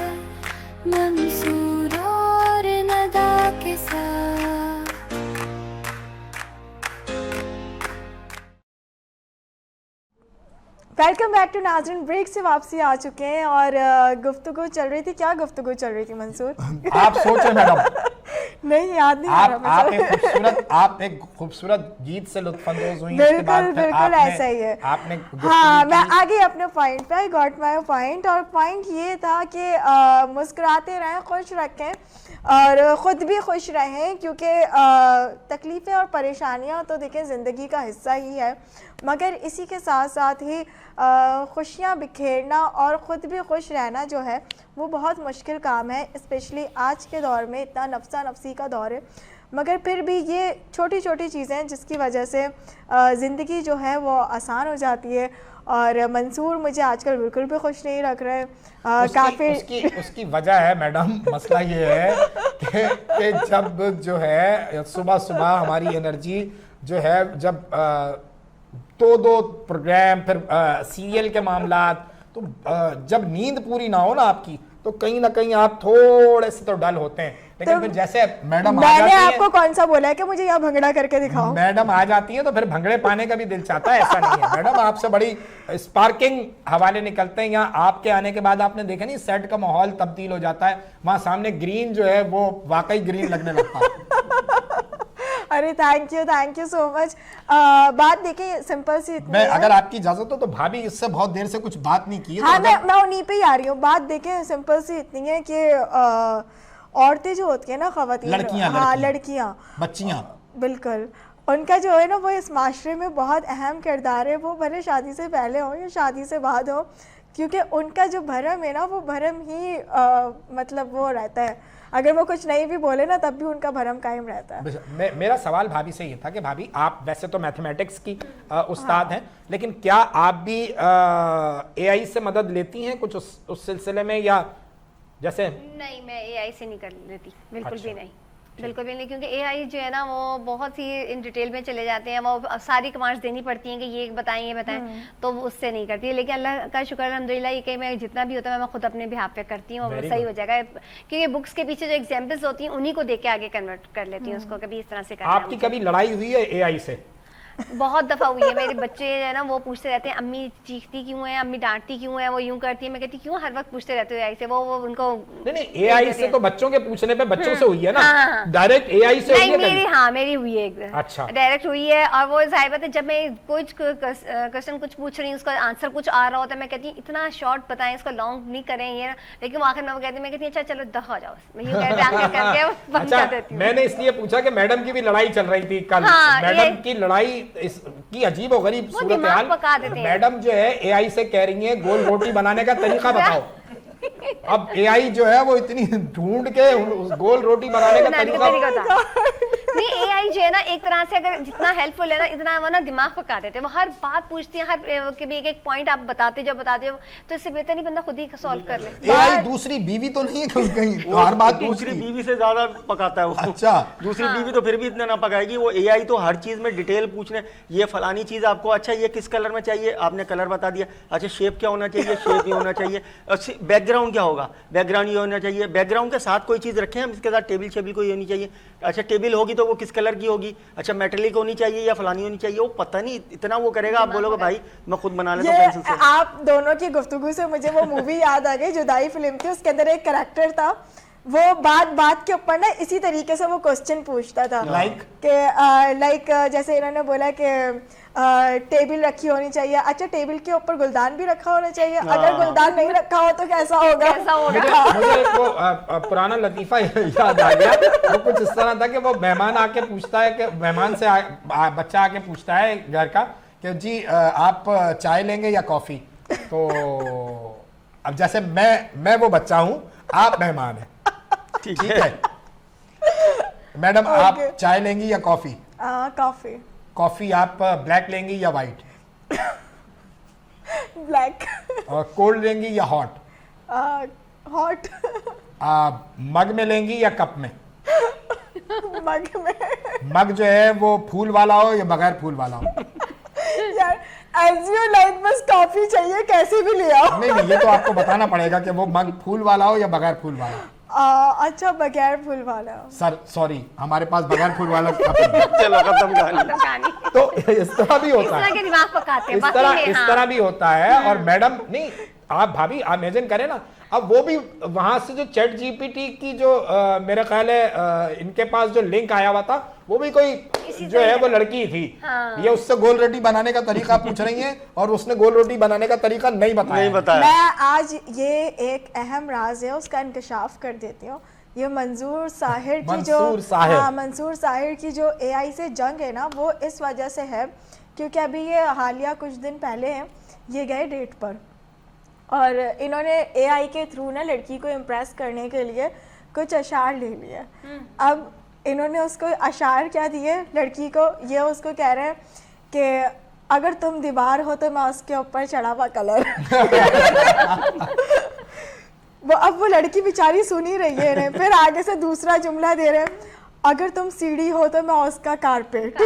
मंसूर और नदा के साथ। वेलकम बैक टू नाज़रीन। ब्रेक से वापसी आ चुके हैं और गुफ्तगू चल रही थी। क्या गुफ्तगू चल रही थी मंसूर? आप सोचे मैडम, नहीं याद नहीं आ रहा आप एक खूबसूरत गीत से लुत्फानंदोज हुई, उसके बाद बिल्कुल फिर बिल्कुल आपने- ऐसा ही है। आपने हाँ, मैं गुफ्तगू आ गई अपने पॉइंट पे। I got my point. और पॉइंट ये था कि मुस्कुराते रहें, खुश रखें और ख़ुद भी खुश रहें, क्योंकि तकलीफ़ें और परेशानियाँ तो देखें ज़िंदगी का हिस्सा ही है, मगर इसी के साथ साथ ही खुशियाँ बिखेरना और ख़ुद भी खुश रहना जो है वो बहुत मुश्किल काम है, स्पेशली आज के दौर में इतना नफसा नफसी का दौर है। मगर फिर भी ये छोटी छोटी चीज़ें हैं जिसकी वजह से ज़िंदगी जो है वो आसान हो जाती है। और मंसूर मुझे आजकल बिल्कुल भी खुश नहीं रख रहे। काफ़ी उसकी वजह है मैडम, मसला ये है कि जब जो है सुबह सुबह हमारी एनर्जी जो है, जब दो प्रोग्राम, फिर सीरियल के मामलात, तो जब नींद पूरी ना हो ना आपकी, तो कहीं ना कहीं आप थोड़े से तो डल होते हैं। लेकिन तो फिर जैसे मैडम आ मैंने जाती आपको कौन सा बोला है कि मुझे यहाँ भंगड़ा करके दिखाओ? मैडम आ जाती है तो फिर भंगड़े पाने का भी दिल चाहता है, ऐसा नहीं है मैडम। आपसे बड़ी स्पार्किंग हवाले निकलते हैं। यहाँ आपके आने के बाद आपने देखा नहीं, सेट का माहौल तब्दील हो जाता है। वहाँ सामने ग्रीन जो है वो वाकई ग्रीन लगने लगता है। अरे थैंक यू सो मच। बात देखिए सिंपल सी इतनी मैं है। अगर आपकी इजाजत हो तो भाभी इससे बहुत देर से कुछ बात नहीं की है, हाँ, तो अगर- मैं उन्हीं पे ही आ रही हूँ। बात देखें सिंपल सी इतनी है कि औरतें जो होती है ना, खवातीन, हाँ लड़कियाँ, बच्चियां, बिल्कुल, उनका जो है ना वो इस माशरे में बहुत अहम किरदार है। वो भले शादी से पहले हो या शादी से बाद हो, क्योंकि उनका जो भरम है ना वो भरम ही मतलब वो रहता है। अगर वो कुछ नहीं भी बोले ना तब भी उनका भरम कायम रहता है। मेरा सवाल भाभी से ये था कि भाभी आप वैसे तो मैथमेटिक्स की उस्ताद हैं, लेकिन क्या आप भी एआई से मदद लेती हैं कुछ उस सिलसिले में, या जैसे? नहीं, मैं एआई से नहीं कर लेती, बिल्कुल अच्छा। भी नहीं, बिल्कुल भी नहीं, क्योंकि एआई जो है ना वो बहुत ही इन डिटेल में चले जाते हैं। वो सारी कमांड्स देनी पड़ती हैं कि ये बताएं ये बताएं, तो वो उससे नहीं करती है। लेकिन अल्लाह का शुक्र अल्हम्दुलिल्लाह ये कि मैं जितना भी होता है मैं खुद अपने बिहाफ पे करती हूँ और वो Very सही good. हो जाएगा। क्योंकि बुक्स के पीछे जो एग्जाम्पल्स होती हैं उन्हीं को देख के आगे कन्वर्ट कर लेती हूँ उसको, कभी इस तरह से करना है आपकी मुझे। कभी लड़ाई हुई है एआई से? बहुत दफा हुई है। मेरे बच्चे जो है ना वो पूछते रहते हैं अम्मी चीखती क्यों है, अम्मी डांटती क्यों है, वो यूं करती है। मैं कहती क्यों हर वक्त पूछते रहते हो एआई से? वो उनको नहीं एआई से तो बच्चों के पूछने पे बच्चों से हुई है ना, हाँ। डायरेक्ट एआई से हुई नहीं, है मेरी कभी? हाँ मेरी हुई है एक अच्छा। डायरेक्ट हुई है। और वो जाहिर बात है जब मैं कुछ क्वेश्चन कुछ पूछ रही हूँ उसका आंसर कुछ आ रहा होता है, मैं कहती हूँ इतना शॉर्ट बताएं, इसको लॉन्ग नहीं करें ये, लेकिन वो आखिर में वो कहती मैं कहती अच्छा चलो दफा हो जाओ, मैं यूं कहते आखिर करके बंद कर देती हूँ। मैंने इसलिए पूछा कि मैडम की भी लड़ाई चल रही थी कल। हाँ, मैडम की लड़ाई की अजीब और गरीब वो सूरत दिमाग हाल। पका देते हैं। मैडम जो है एआई से कह रही है गोल रोटी बनाने का तरीका बताओ। अब एआई जो है वो इतनी ढूंढ के उस गोल रोटी बनाने का तरीका नहीं, एआई जो है ना एक तरह से अगर जितना हेल्पफुल है ना इतना वो ना दिमाग पका देते हैं। वो हर बात पूछती है, हर कभी एक पॉइंट आप बताते हो तो इससे बेहतर नहीं बंदा खुद ही सॉल्व कर ले। एआई दूसरी बीवी तो नहीं है कहीं हर बात दूसरी पूछती? बीवी से ज्यादा पकाता है वो। अच्छा। दूसरी बीवी तो फिर भी इतना ना पकाएगी, वो एआई तो हर चीज में डिटेल पूछने, ये फलानी चीज आपको अच्छा ये किस कलर में चाहिए, आपने कलर बता दिया, अच्छा शेप क्या होना चाहिए, शेप ये होना चाहिए, बैकग्राउंड क्या होगा, बैकग्राउंड ये होना चाहिए, बैकग्राउंड के साथ कोई चीज रखें हम, इसके साथ टेबल शेबल कोई होनी चाहिए, अच्छा टेबल होगी तो वो किस कलर की होगी, अच्छा मेटेलिक होनी चाहिए या फलानी होनी चाहिए, वो पता नहीं इतना वो करेगा। आप बोलोगे भाई मैं खुद बना लेता हूँ पेंसिल से। आप दोनों की गुफ्तगू से मुझे वो मूवी याद आ गई, जुदाई फिल्म थी, उसके अंदर एक कैरेक्टर था, वो बात के ऊपर ना इसी तरीके से वो क्वेश्चन पूछता था। Like? लाइक जैसे इन्होंने बोला कि टेबल रखी होनी चाहिए, अच्छा टेबल के ऊपर गुलदान भी रखा होना चाहिए, अगर गुलदान नहीं रखा हो तो कैसा होगा? मुझे एक वो पुराना लतीफा याद आ गया। वो कुछ इस तरह था कि वो मेहमान आके पूछता है कि मेहमान से बच्चा आके पूछता है घर का कि जी आप चाय लेंगे या कॉफ़ी? तो अब जैसे मैं वो बच्चा हूँ, आप मेहमान हैं, ठीक है मैडम, आप चाय लेंगी या कॉफ़ी? कॉफी। कॉफ़ी आप ब्लैक लेंगी या वाइट? ब्लैक। और कोल्ड लेंगी या हॉट? हॉट। मग में लेंगी या कप में? मग में। मग जो है वो फूल वाला हो या बगैर फूल वाला हो? यार एज यू लाइक, बस कॉफी चाहिए, कैसे भी ले आओ। नहीं, ये तो आपको बताना पड़ेगा कि वो मग फूल वाला हो या बगैर फूल वाला। अच्छा, बगैर फूल वाला। सर सॉरी, हमारे पास बगैर फूल वाला कप है। चलो खत्म कहानी। कहानी तो इस तरह भी इस होता तरह है, के दिमाग पकाते हैं इस बाकी तरह में, इस हाँ। तरह भी होता है। और मैडम नहीं, आप भाभी इमेजिन करें ना, अब वो भी वहां से जो चैट जीपीटी की जो मेरा ख्याल है इनके पास जो लिंक आया हुआ था, वो भी कोई जो है वो लड़की थी। हाँ। ये उससे गोल रोटी बनाने का तरीका पूछ रही हैं और उसने गोल रोटी बनाने का तरीका नहीं बताया। नहीं बताया। मैं आज ये एक अहम राज है उसका इंकशाफ कर देती हूँ। ये मंसूर साहिर की जो मंसूर साहिर की जो एआई से जंग है ना, वो इस वजह से है क्योंकि अभी ये हालिया कुछ दिन पहले हैं, ये गए डेट पर और इन्होंने एआई के थ्रू ना लड़की को इम्प्रेस करने के लिए कुछ अशार ले लिए। अब इन्होंने उसको अशार क्या दिए लड़की को, ये उसको कह रहे हैं कि अगर तुम दीवार हो तो मैं उसके ऊपर चढ़ा हुआ कलर। अब वो लड़की बेचारी सुन ही रही है, फिर आगे से दूसरा जुमला दे रहे हैं, अगर तुम सीढ़ी हो तो मैं उसका कारपेट।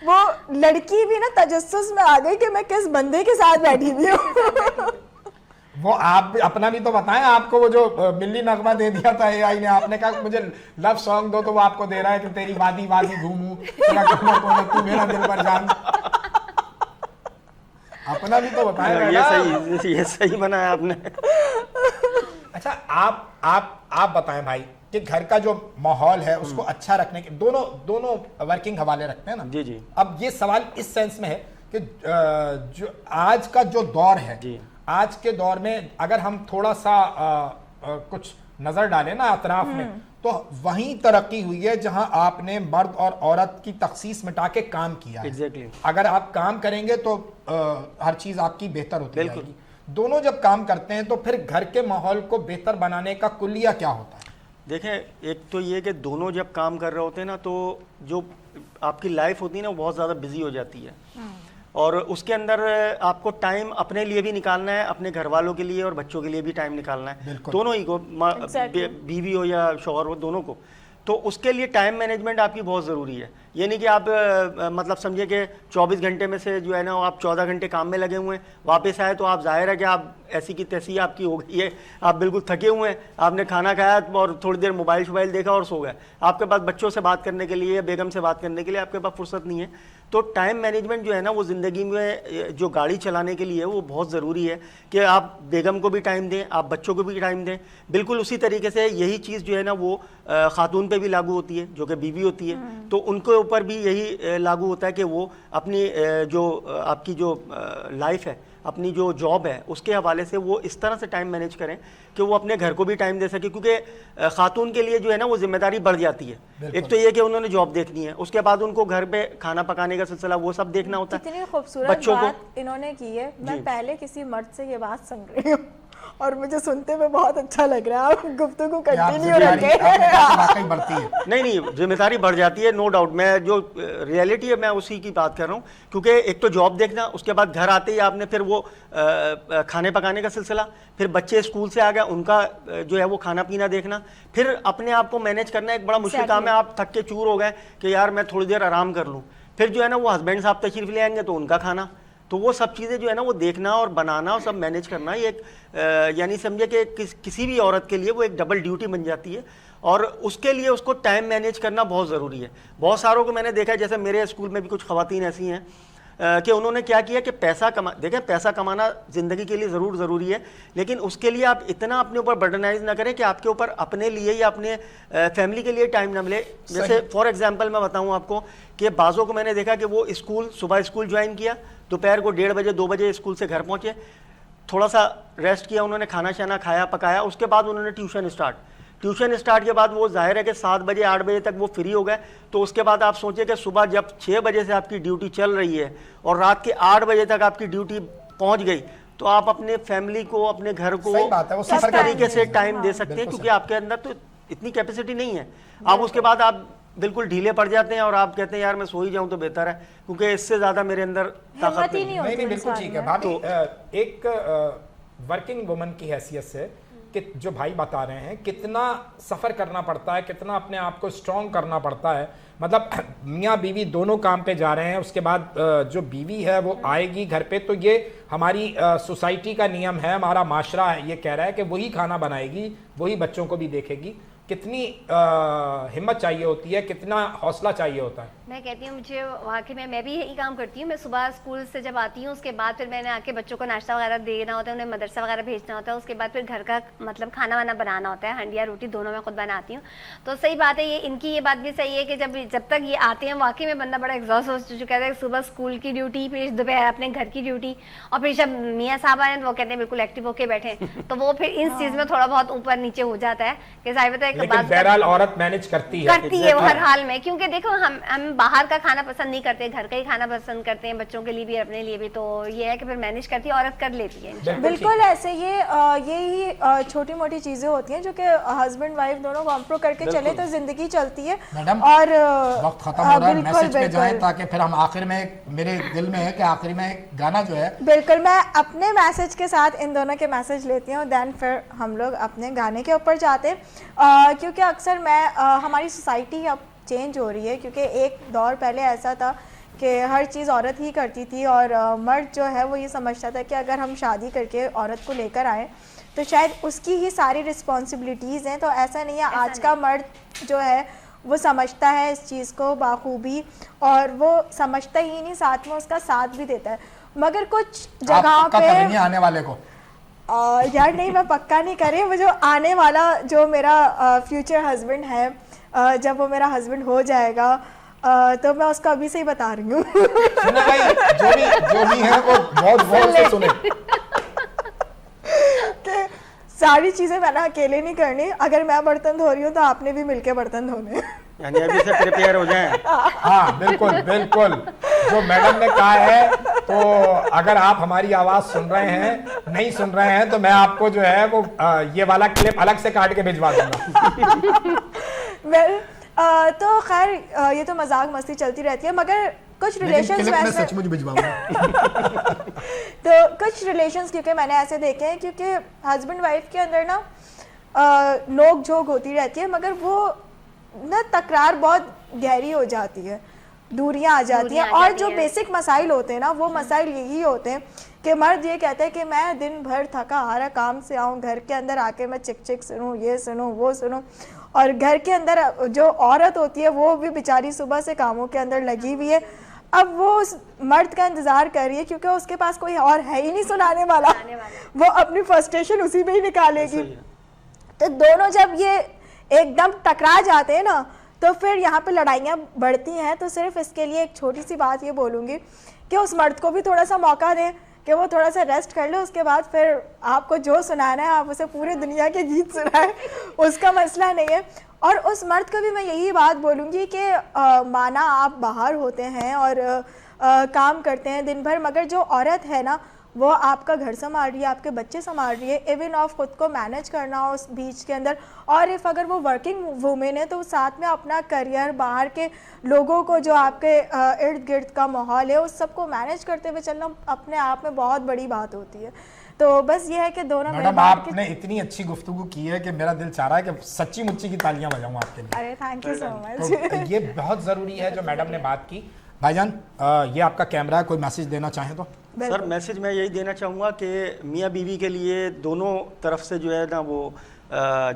वो लड़की भी ना तजस्सुस में आ गई कि मैं किस बंदे के साथ बैठी हुई हूँ। वो आप अपना भी तो बताएं, आपको वो जो मिल्ली नगमा दे दिया था एआई ने, आपने कहा मुझे लव सॉन्ग दो, तो वो आपको दे रहा है कि तेरी वादी वादी घूमूं, तेरा कोना कोना तू मेरा दिल पर जान। अपना भी तो बताएं। ये सही बनाया आपने। अच्छा, आप बताएं भाई कि घर का जो माहौल है उसको अच्छा रखने के दोनों वर्किंग हवाले रखते हैं ना। जी जी। अब ये सवाल इस सेंस में है कि जो आज का जो दौर है जी, आज के दौर में अगर हम थोड़ा सा कुछ नजर डालें ना अतराफ में, तो वहीं तरक्की हुई है जहां आपने मर्द और औरत की तखसीस मिटा के काम किया है। Exactly. अगर आप काम करेंगे तो हर चीज आपकी बेहतर होती बिल्कुल। जाएगी। दोनों जब काम करते हैं तो फिर घर के माहौल को बेहतर बनाने का कुल्लिया क्या होता है? देखें, एक तो ये कि दोनों जब काम कर रहे होते हैं ना, तो जो आपकी लाइफ होती है ना वो बहुत ज़्यादा बिजी हो जाती है और उसके अंदर आपको टाइम अपने लिए भी निकालना है, अपने घर वालों के लिए और बच्चों के लिए भी टाइम निकालना है, दोनों ही को, बीवी हो या शौहर हो, दोनों को। तो उसके लिए टाइम मैनेजमेंट आपकी बहुत ज़रूरी है। ये नहीं कि आप मतलब समझिए कि 24 घंटे में से जो है ना आप 14 घंटे काम में लगे हुए हैं, वापस आए तो आप जाहिर है कि आप ऐसी की तैसी आपकी हो गई है, आप बिल्कुल थके हुए हैं, आपने खाना खाया और थोड़ी देर मोबाइल देखा और सो गए। आपके पास बच्चों से बात करने के लिए या बेगम से बात करने के लिए आपके पास फुर्सत नहीं है। तो टाइम मैनेजमेंट जो है ना वो ज़िंदगी में जो गाड़ी चलाने के लिए वो बहुत ज़रूरी है कि आप बेगम को भी टाइम दें, आप बच्चों को भी टाइम दें। बिल्कुल उसी तरीके से यही चीज़ जो है ना वो ख़ातून पे भी लागू होती है जो कि बीवी होती है, तो उनके ऊपर भी यही लागू होता है कि वो अपनी जो आपकी जो लाइफ है, अपनी जो जॉब है, उसके हवाले से वो इस तरह से टाइम मैनेज करें कि वो अपने घर को भी टाइम दे सके, क्योंकि खातून के लिए जो है ना वो जिम्मेदारी बढ़ जाती है। एक तो ये कि उन्होंने जॉब देखनी है, उसके बाद उनको घर पे खाना पकाने का सिलसिला वो सब देखना होता है। कितनी खूबसूरत बच्चों बात इन्होंने की है। मैं पहले किसी मर्द से ये बात सुन रही हूँ और मुझे सुनते हुए बहुत अच्छा लग रहा है। आप गुफ्तगू कंटिन्यू रखें। बढ़ती है। नहीं, जिम्मेदारी बढ़ जाती है, नो डाउट। मैं जो रियलिटी है मैं उसी की बात कर रहा हूँ, क्योंकि एक तो जॉब देखना, उसके बाद घर आते ही आपने फिर वो खाने पकाने का सिलसिला, फिर बच्चे स्कूल से आ गए उनका जो है वो खाना पीना देखना, फिर अपने आप को मैनेज करना एक बड़ा मुश्किल काम है। आप थक के चूर हो गए कि यार मैं थोड़ी देर आराम कर लूँ, फिर जो है ना वो हस्बैंड साहब तशरीफ ले आएंगे तो उनका खाना, तो वो सब चीज़ें जो है ना वो देखना और बनाना और सब मैनेज करना, ये एक यानी समझे कि किसी भी औरत के लिए वो एक डबल ड्यूटी बन जाती है और उसके लिए उसको टाइम मैनेज करना बहुत ज़रूरी है। बहुत सारों को मैंने देखा है, जैसे मेरे स्कूल में भी कुछ ख़वातीन ऐसी हैं कि उन्होंने क्या किया कि देखें पैसा कमाना ज़िंदगी के लिए ज़रूरी है, लेकिन उसके लिए आप इतना अपने ऊपर बर्डनाइज ना करें कि आपके ऊपर अपने लिए या अपने फैमिली के लिए टाइम ना मिले। जैसे फॉर एग्जांपल मैं बताऊं आपको कि बाज़ों को मैंने देखा कि वो सुबह स्कूल ज्वाइन किया, दोपहर को 1:30 बजे 2 बजे स्कूल से घर पहुँचे, थोड़ा सा रेस्ट किया, उन्होंने खाना शाना खाया पकाया, उसके बाद उन्होंने ट्यूशन स्टार्ट, ट्यूशन स्टार्ट के बाद वो जाहिर है कि 7 बजे 8 बजे तक वो फ्री हो गए, तो उसके बाद आप सोचिए कि सुबह जब 6 बजे से आपकी ड्यूटी चल रही है और रात के 8 बजे तक आपकी ड्यूटी पहुंच गई, तो आप अपने फैमिली को, अपने घर को सही बात है, वो किस सफर तरीके से करेंगे। टाइम दे सकते हैं, क्योंकि आपके अंदर तो इतनी कैपेसिटी नहीं है। आप उसके बाद आप बिल्कुल ढीले पड़ जाते हैं और आप कहते हैं यार मैं सो ही जाऊं तो बेहतर है, क्योंकि इससे ज़्यादा मेरे अंदर ताकत हिम्मत ही नहीं नहीं है। होती नहीं बिल्कुल इंसान ठीक है में। भाभी। एक वर्किंग वुमन की हैसियत से कि जो भाई बता रहे हैं कितना सफ़र करना पड़ता है, कितना अपने आप को स्ट्रॉन्ग करना पड़ता है। मतलब मियाँ बीवी दोनों काम पे जा रहे हैं, उसके बाद जो बीवी है वो आएगी घर पे, तो ये हमारी सोसाइटी का नियम है, हमारा माशरा है, ये कह रहा है कि वही खाना बनाएगी, वही बच्चों को भी देखेगी। कितनी हिम्मत चाहिए होती है, कितना हौसला चाहिए होता है। मैं कहती हूँ मुझे वाकई में, मैं भी यही काम करती हूँ। मैं सुबह स्कूल से जब आती हूँ उसके बाद फिर मैंने आके बच्चों को नाश्ता वगैरह देना होता है, उन्हें मदरसा वगैरह भेजना होता है, उसके बाद फिर घर का मतलब खाना वाना बनाना होता है, हंडिया रोटी दोनों मैं खुद बनाती हूँ। तो सही बात है, ये इनकी ये बात भी सही है कि जब तक ये आते हैं वाकई में बंदा बड़ा एग्जॉस्ट हो चुका है, सुबह स्कूल की ड्यूटी, फिर दोपहर अपने घर की ड्यूटी, और फिर जब मियाँ साहब आए वो कहते हैं बिल्कुल एक्टिव होके बैठे, तो वो फिर इस चीज़ में थोड़ा बहुत ऊपर नीचे हो जाता है कि साहिब लेकिन बहरहाल औरत मैनेज करती है वो हर हाल में, क्योंकि देखो हम बाहर का खाना पसंद नहीं करते, घर का ही खाना पसंद करते हैं, बच्चों के लिए भी अपने लिए भी। तो ये है कि फिर मैनेज करती है, औरत कर लेती है इंशाल्लाह। बिल्कुल ऐसे यही छोटी मोटी चीजें होती हैं जो कि हस्बैंड वाइफ दोनों कॉम्प्रो करके चले तो जिंदगी चलती है। मैडम, और वक्त खत्म हो रहा है, बिल्कुल, मैसेज पे जाएं बिल्कुल। ताकि फिर हम आखिर में, मेरे दिल में है कि आखिर में एक गाना जो है, बिल्कुल मैं अपने मैसेज के साथ इन दोनों के मैसेज लेती हूँ, देन फिर हम लोग अपने गाने के ऊपर जाते हैं। क्योंकि अक्सर हमारी सोसाइटी अब चेंज हो रही है, क्योंकि एक दौर पहले ऐसा था कि हर चीज़ औरत ही करती थी, और मर्द जो है वो ये समझता था कि अगर हम शादी करके औरत को लेकर आए तो शायद उसकी ही सारी रिस्पॉन्सिबिलिटीज़ हैं। तो ऐसा नहीं है, आज का मर्द जो है वो समझता है इस चीज़ को बाखूबी, और वो समझता ही नहीं, साथ में उसका साथ भी देता है। मगर कुछ जगह आप पक्का कर रही पे हैं आने वाले को? यार नहीं, मैं पक्का नहीं कर रही। वो जो आने वाला जो मेरा फ्यूचर हस्बैंड है, जब वो मेरा हस्बैंड हो जाएगा तो मैं उसको अभी से ही बता रही हूँ। सुने भाई, जो भी है वो बहुत गौर से सुने। कि सारी चीज़ें मैंने अकेले नहीं करनी, अगर मैं बर्तन धो रही हूँ तो आपने भी मिलके बर्तन धोने। यानी अभी से प्रिपेयर हो जाएं। हाँ बिल्कुल बिल्कुल, जो मैडम ने कहा है, तो अगर आप हमारी आवाज सुन रहे हैं, नहीं सुन रहे हैं, तो मैं आपको जो है वो ये वाला क्लिप अलग से काट के भिजवा दूंगा। वेल तो खैर ये तो मजाक मस्ती चलती रहती है, मगर कुछ रिलेशंस में वैसे सचमुच भिजवाऊंगा। तो कुछ रिलेशंस क्योंकि मैंने ऐसे देखे हैं, क्योंकि हस्बैंड वाइफ के अंदर ना नोक झोंक होती रहती है, मगर वो ना तकरार बहुत गहरी हो जाती है, दूरियां आ जाती हैं। और जो बेसिक मसाइल होते हैं ना, वो मसाइल यही होते हैं कि मर्द ये कहता है कि मैं दिन भर थका हारा काम से आऊँ, घर के अंदर आके मैं चिक चिक सुनूँ, ये सुनूँ वो सुनूँ, और घर के अंदर जो औरत होती है वो भी बेचारी सुबह से कामों के अंदर लगी हुई है। अब वो उस मर्द का इंतज़ार कर रही है, क्योंकि उसके पास कोई और है ही नहीं सुनाने वाला, वो अपनी फ्रस्ट्रेशन उसी में ही निकालेगी। तो दोनों जब ये एकदम टकरा जाते हैं ना, तो फिर यहाँ पे लड़ाइयाँ बढ़ती हैं। तो सिर्फ इसके लिए एक छोटी सी बात ये बोलूँगी कि उस मर्द को भी थोड़ा सा मौका दें कि वो थोड़ा सा रेस्ट कर ले, उसके बाद फिर आपको जो सुनाना है आप उसे पूरी दुनिया के गीत सुनाएं, उसका मसला नहीं है। और उस मर्द को भी मैं यही बात बोलूँगी कि माना आप बाहर होते हैं और काम करते हैं दिन भर, मगर जो औरत है ना वो आपका घर संभाल रही है, आपके बच्चे संभाल रही है, इवन ऑफ खुद को मैनेज करना हो उस बीच के अंदर, और इफ़ अगर वो वर्किंग वूमेन है तो साथ में अपना करियर, बाहर के लोगों को जो आपके इर्द गिर्द का माहौल है उस सबको मैनेज करते हुए चलना अपने आप में बहुत बड़ी बात होती है। तो बस ये है कि दोनों मैडम आपने इतनी अच्छी गुफ्तगू की है कि मेरा दिल चाह रहा है कि सच्ची मुच्ची की तालियां बजाऊं आपके लिए। अरे थैंक यू सो तो मच। ये बहुत ज़रूरी है जो मैडम ने बात की। भाईजान ये आपका कैमरा है, कोई मैसेज देना चाहें तो? सर मैसेज मैं यही देना चाहूँगा कि मियाँ बीवी के लिए दोनों तरफ से जो है ना वो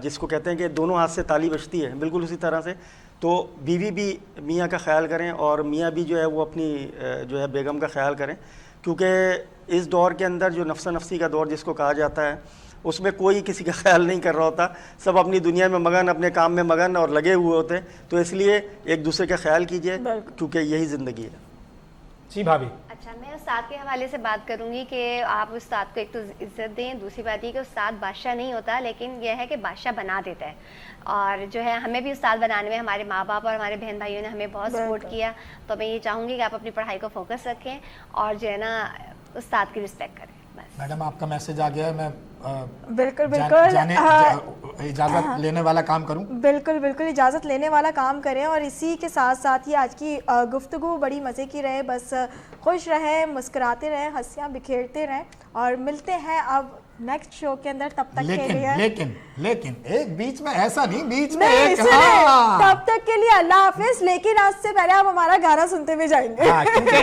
जिसको कहते हैं कि दोनों हाथ से ताली बजती है, बिल्कुल उसी तरह से। तो बीवी भी मियाँ का ख्याल करें और मियाँ भी जो है वो अपनी जो है बेगम का ख्याल करें, क्योंकि इस दौर के अंदर जो नफ्सा नफ्सी का दौर जिसको कहा जाता है उसमें कोई किसी का ख्याल नहीं कर रहा होता, सब अपनी दुनिया में मगन, अपने काम में मगन और लगे हुए होते हैं। तो इसलिए एक दूसरे का ख्याल कीजिए, क्योंकि यही ज़िंदगी है। जी भाभी। अच्छा, मैं उस्ताद के हवाले से बात करूंगी कि आप उस्ताद को एक तो इज़्ज़त दें, दूसरी बात ये कि उस्ताद बादशाह नहीं होता, लेकिन यह है कि बादशाह बना देता है। और जो है हमें भी उस्ताद बनाने में हमारे माँ बाप और हमारे बहन भाइयों ने हमें बहुत सपोर्ट किया। तो मैं ये चाहूँगी कि आप अपनी पढ़ाई को फोकस रखें और जो है ना उस्ताद की रिस्पेक्ट करें। बस मैडम आपका मैसेज आ गया है, मैं बिल्कुल बिल्कुल इजाज़त लेने वाला काम करूं? बिल्कुल बिल्कुल इजाज़त लेने वाला काम करें। और इसी के साथ साथ ही आज की गुफ्तगू बड़ी मज़े की रहे। बस खुश रहें, मुस्कुराते रहें, हंसियाँ बिखेरते रहें और मिलते हैं अब नेक्स्ट शो के अंदर। तब तक के लिए लेकिन एक बीच में ऐसा नहीं, बीच में नहीं, एक तब तक के लिए अल्लाह हाफिज। लेकिन आज से पहले आप हमारा गाना सुनते हुए जाएंगे। हाँ, क्योंकि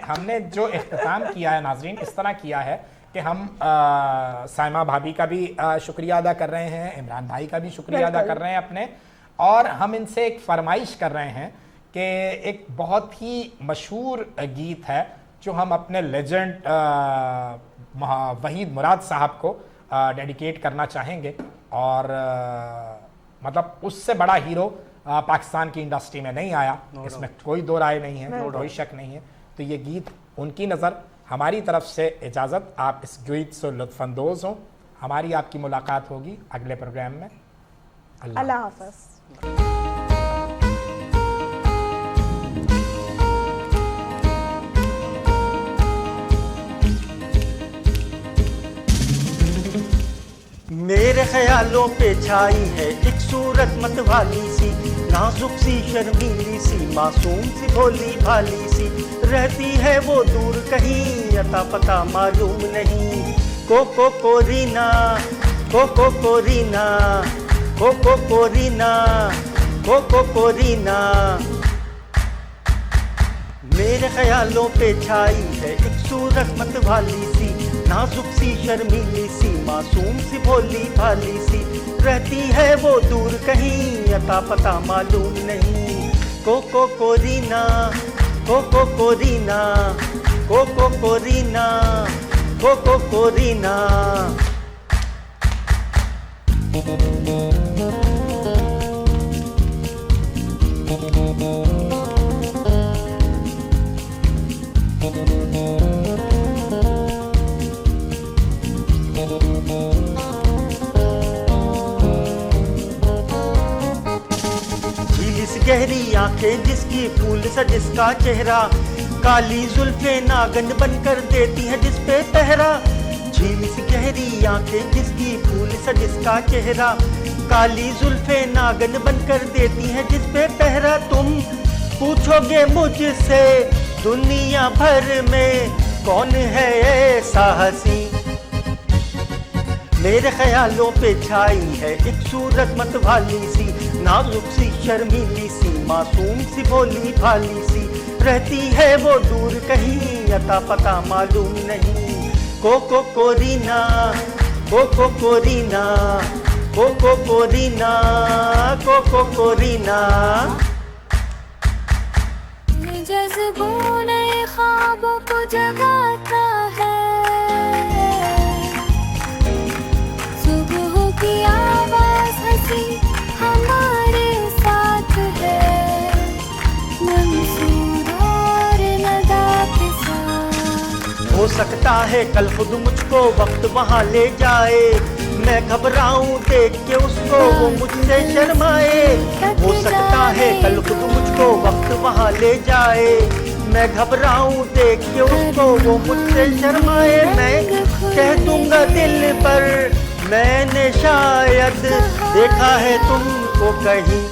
हमने जो इख्तिताम किया है नाजरीन, इस तरह किया है कि हम साइमा भाभी का भी शुक्रिया अदा कर रहे हैं, इमरान भाई का भी शुक्रिया अदा कर रहे हैं अपने, और हम इनसे एक फरमाइश कर रहे हैं कि एक बहुत ही मशहूर गीत है जो हम अपने लेजेंड वहीद मुराद साहब को डेडिकेट करना चाहेंगे। और मतलब उससे बड़ा हीरो पाकिस्तान की इंडस्ट्री में नहीं आया, इसमें कोई दो राय नहीं है, कोई शक नहीं है। तो ये गीत उनकी नज़र, हमारी तरफ से इजाज़त। आप इस गीत से लुत्फ़अंदोज़ हों। हमारी आपकी मुलाकात होगी अगले प्रोग्राम में। अल्लाह हाफ़िज़। मेरे ख्यालों पे छाई है एक सूरत मतवाली सी, नाजुक सी शर्मीली सी, मासूम सी भोली भाली सी, रहती है वो दूर कहीं, अता पता मालूम नहीं। Cocoa Corina, cocoa Corina, cocoa Corina, cocoa कोरीना। मेरे ख्यालों पे छाई है एक सूरत मतवाली सी, नाजुक सी शर्मीली सी, मासूम सी भोली भाली सी, रहती है वो दूर कहीं, अता पता मालूम नहीं। Cocoa Corina, cocoa Corina, cocoa Corina, cocoa कोरीना। गहरी आंखें जिसकी फूल सा जिसका चेहरा, काली जुल्फे नागन बनकर देती है जिस पे पहरा। झील सी गहरी आंखें जिसकी फूल सा जिसका चेहरा, काली जुल्फे नागन बनकर देती है जिस पे पहरा। तुम पूछोगे मुझसे दुनिया भर में कौन है ऐसा हंसी, मेरे ख्यालों पे छाई है एक सूरत मतवाली सी, नाजुक सी शर्मीली सी, मासूम सी भोली भाली सी, रहती है वो दूर कहीं, अता पता मालूम नहीं। Cocoa Corina, cocoa Corina, cocoa Corina, cocoa Corina. जज़्बों ने ख्वाबों को जगाता है, सुबह की आवाज़ हंसी हमारे साथ है, मंसूर और नदा के साथ। हो सकता है कल खुद मुझको वक्त वहाँ ले जाए, मैं घबराऊं देख के उसको वो मुझसे शर्माए। हो सकता है कल खुद मुझको वक्त वहाँ ले जाए, मैं घबराऊं देख के उसको वो मुझसे शर्माए। मैं कह दूंगा दिल पर मैंने शायद देखा है तुमको कहीं,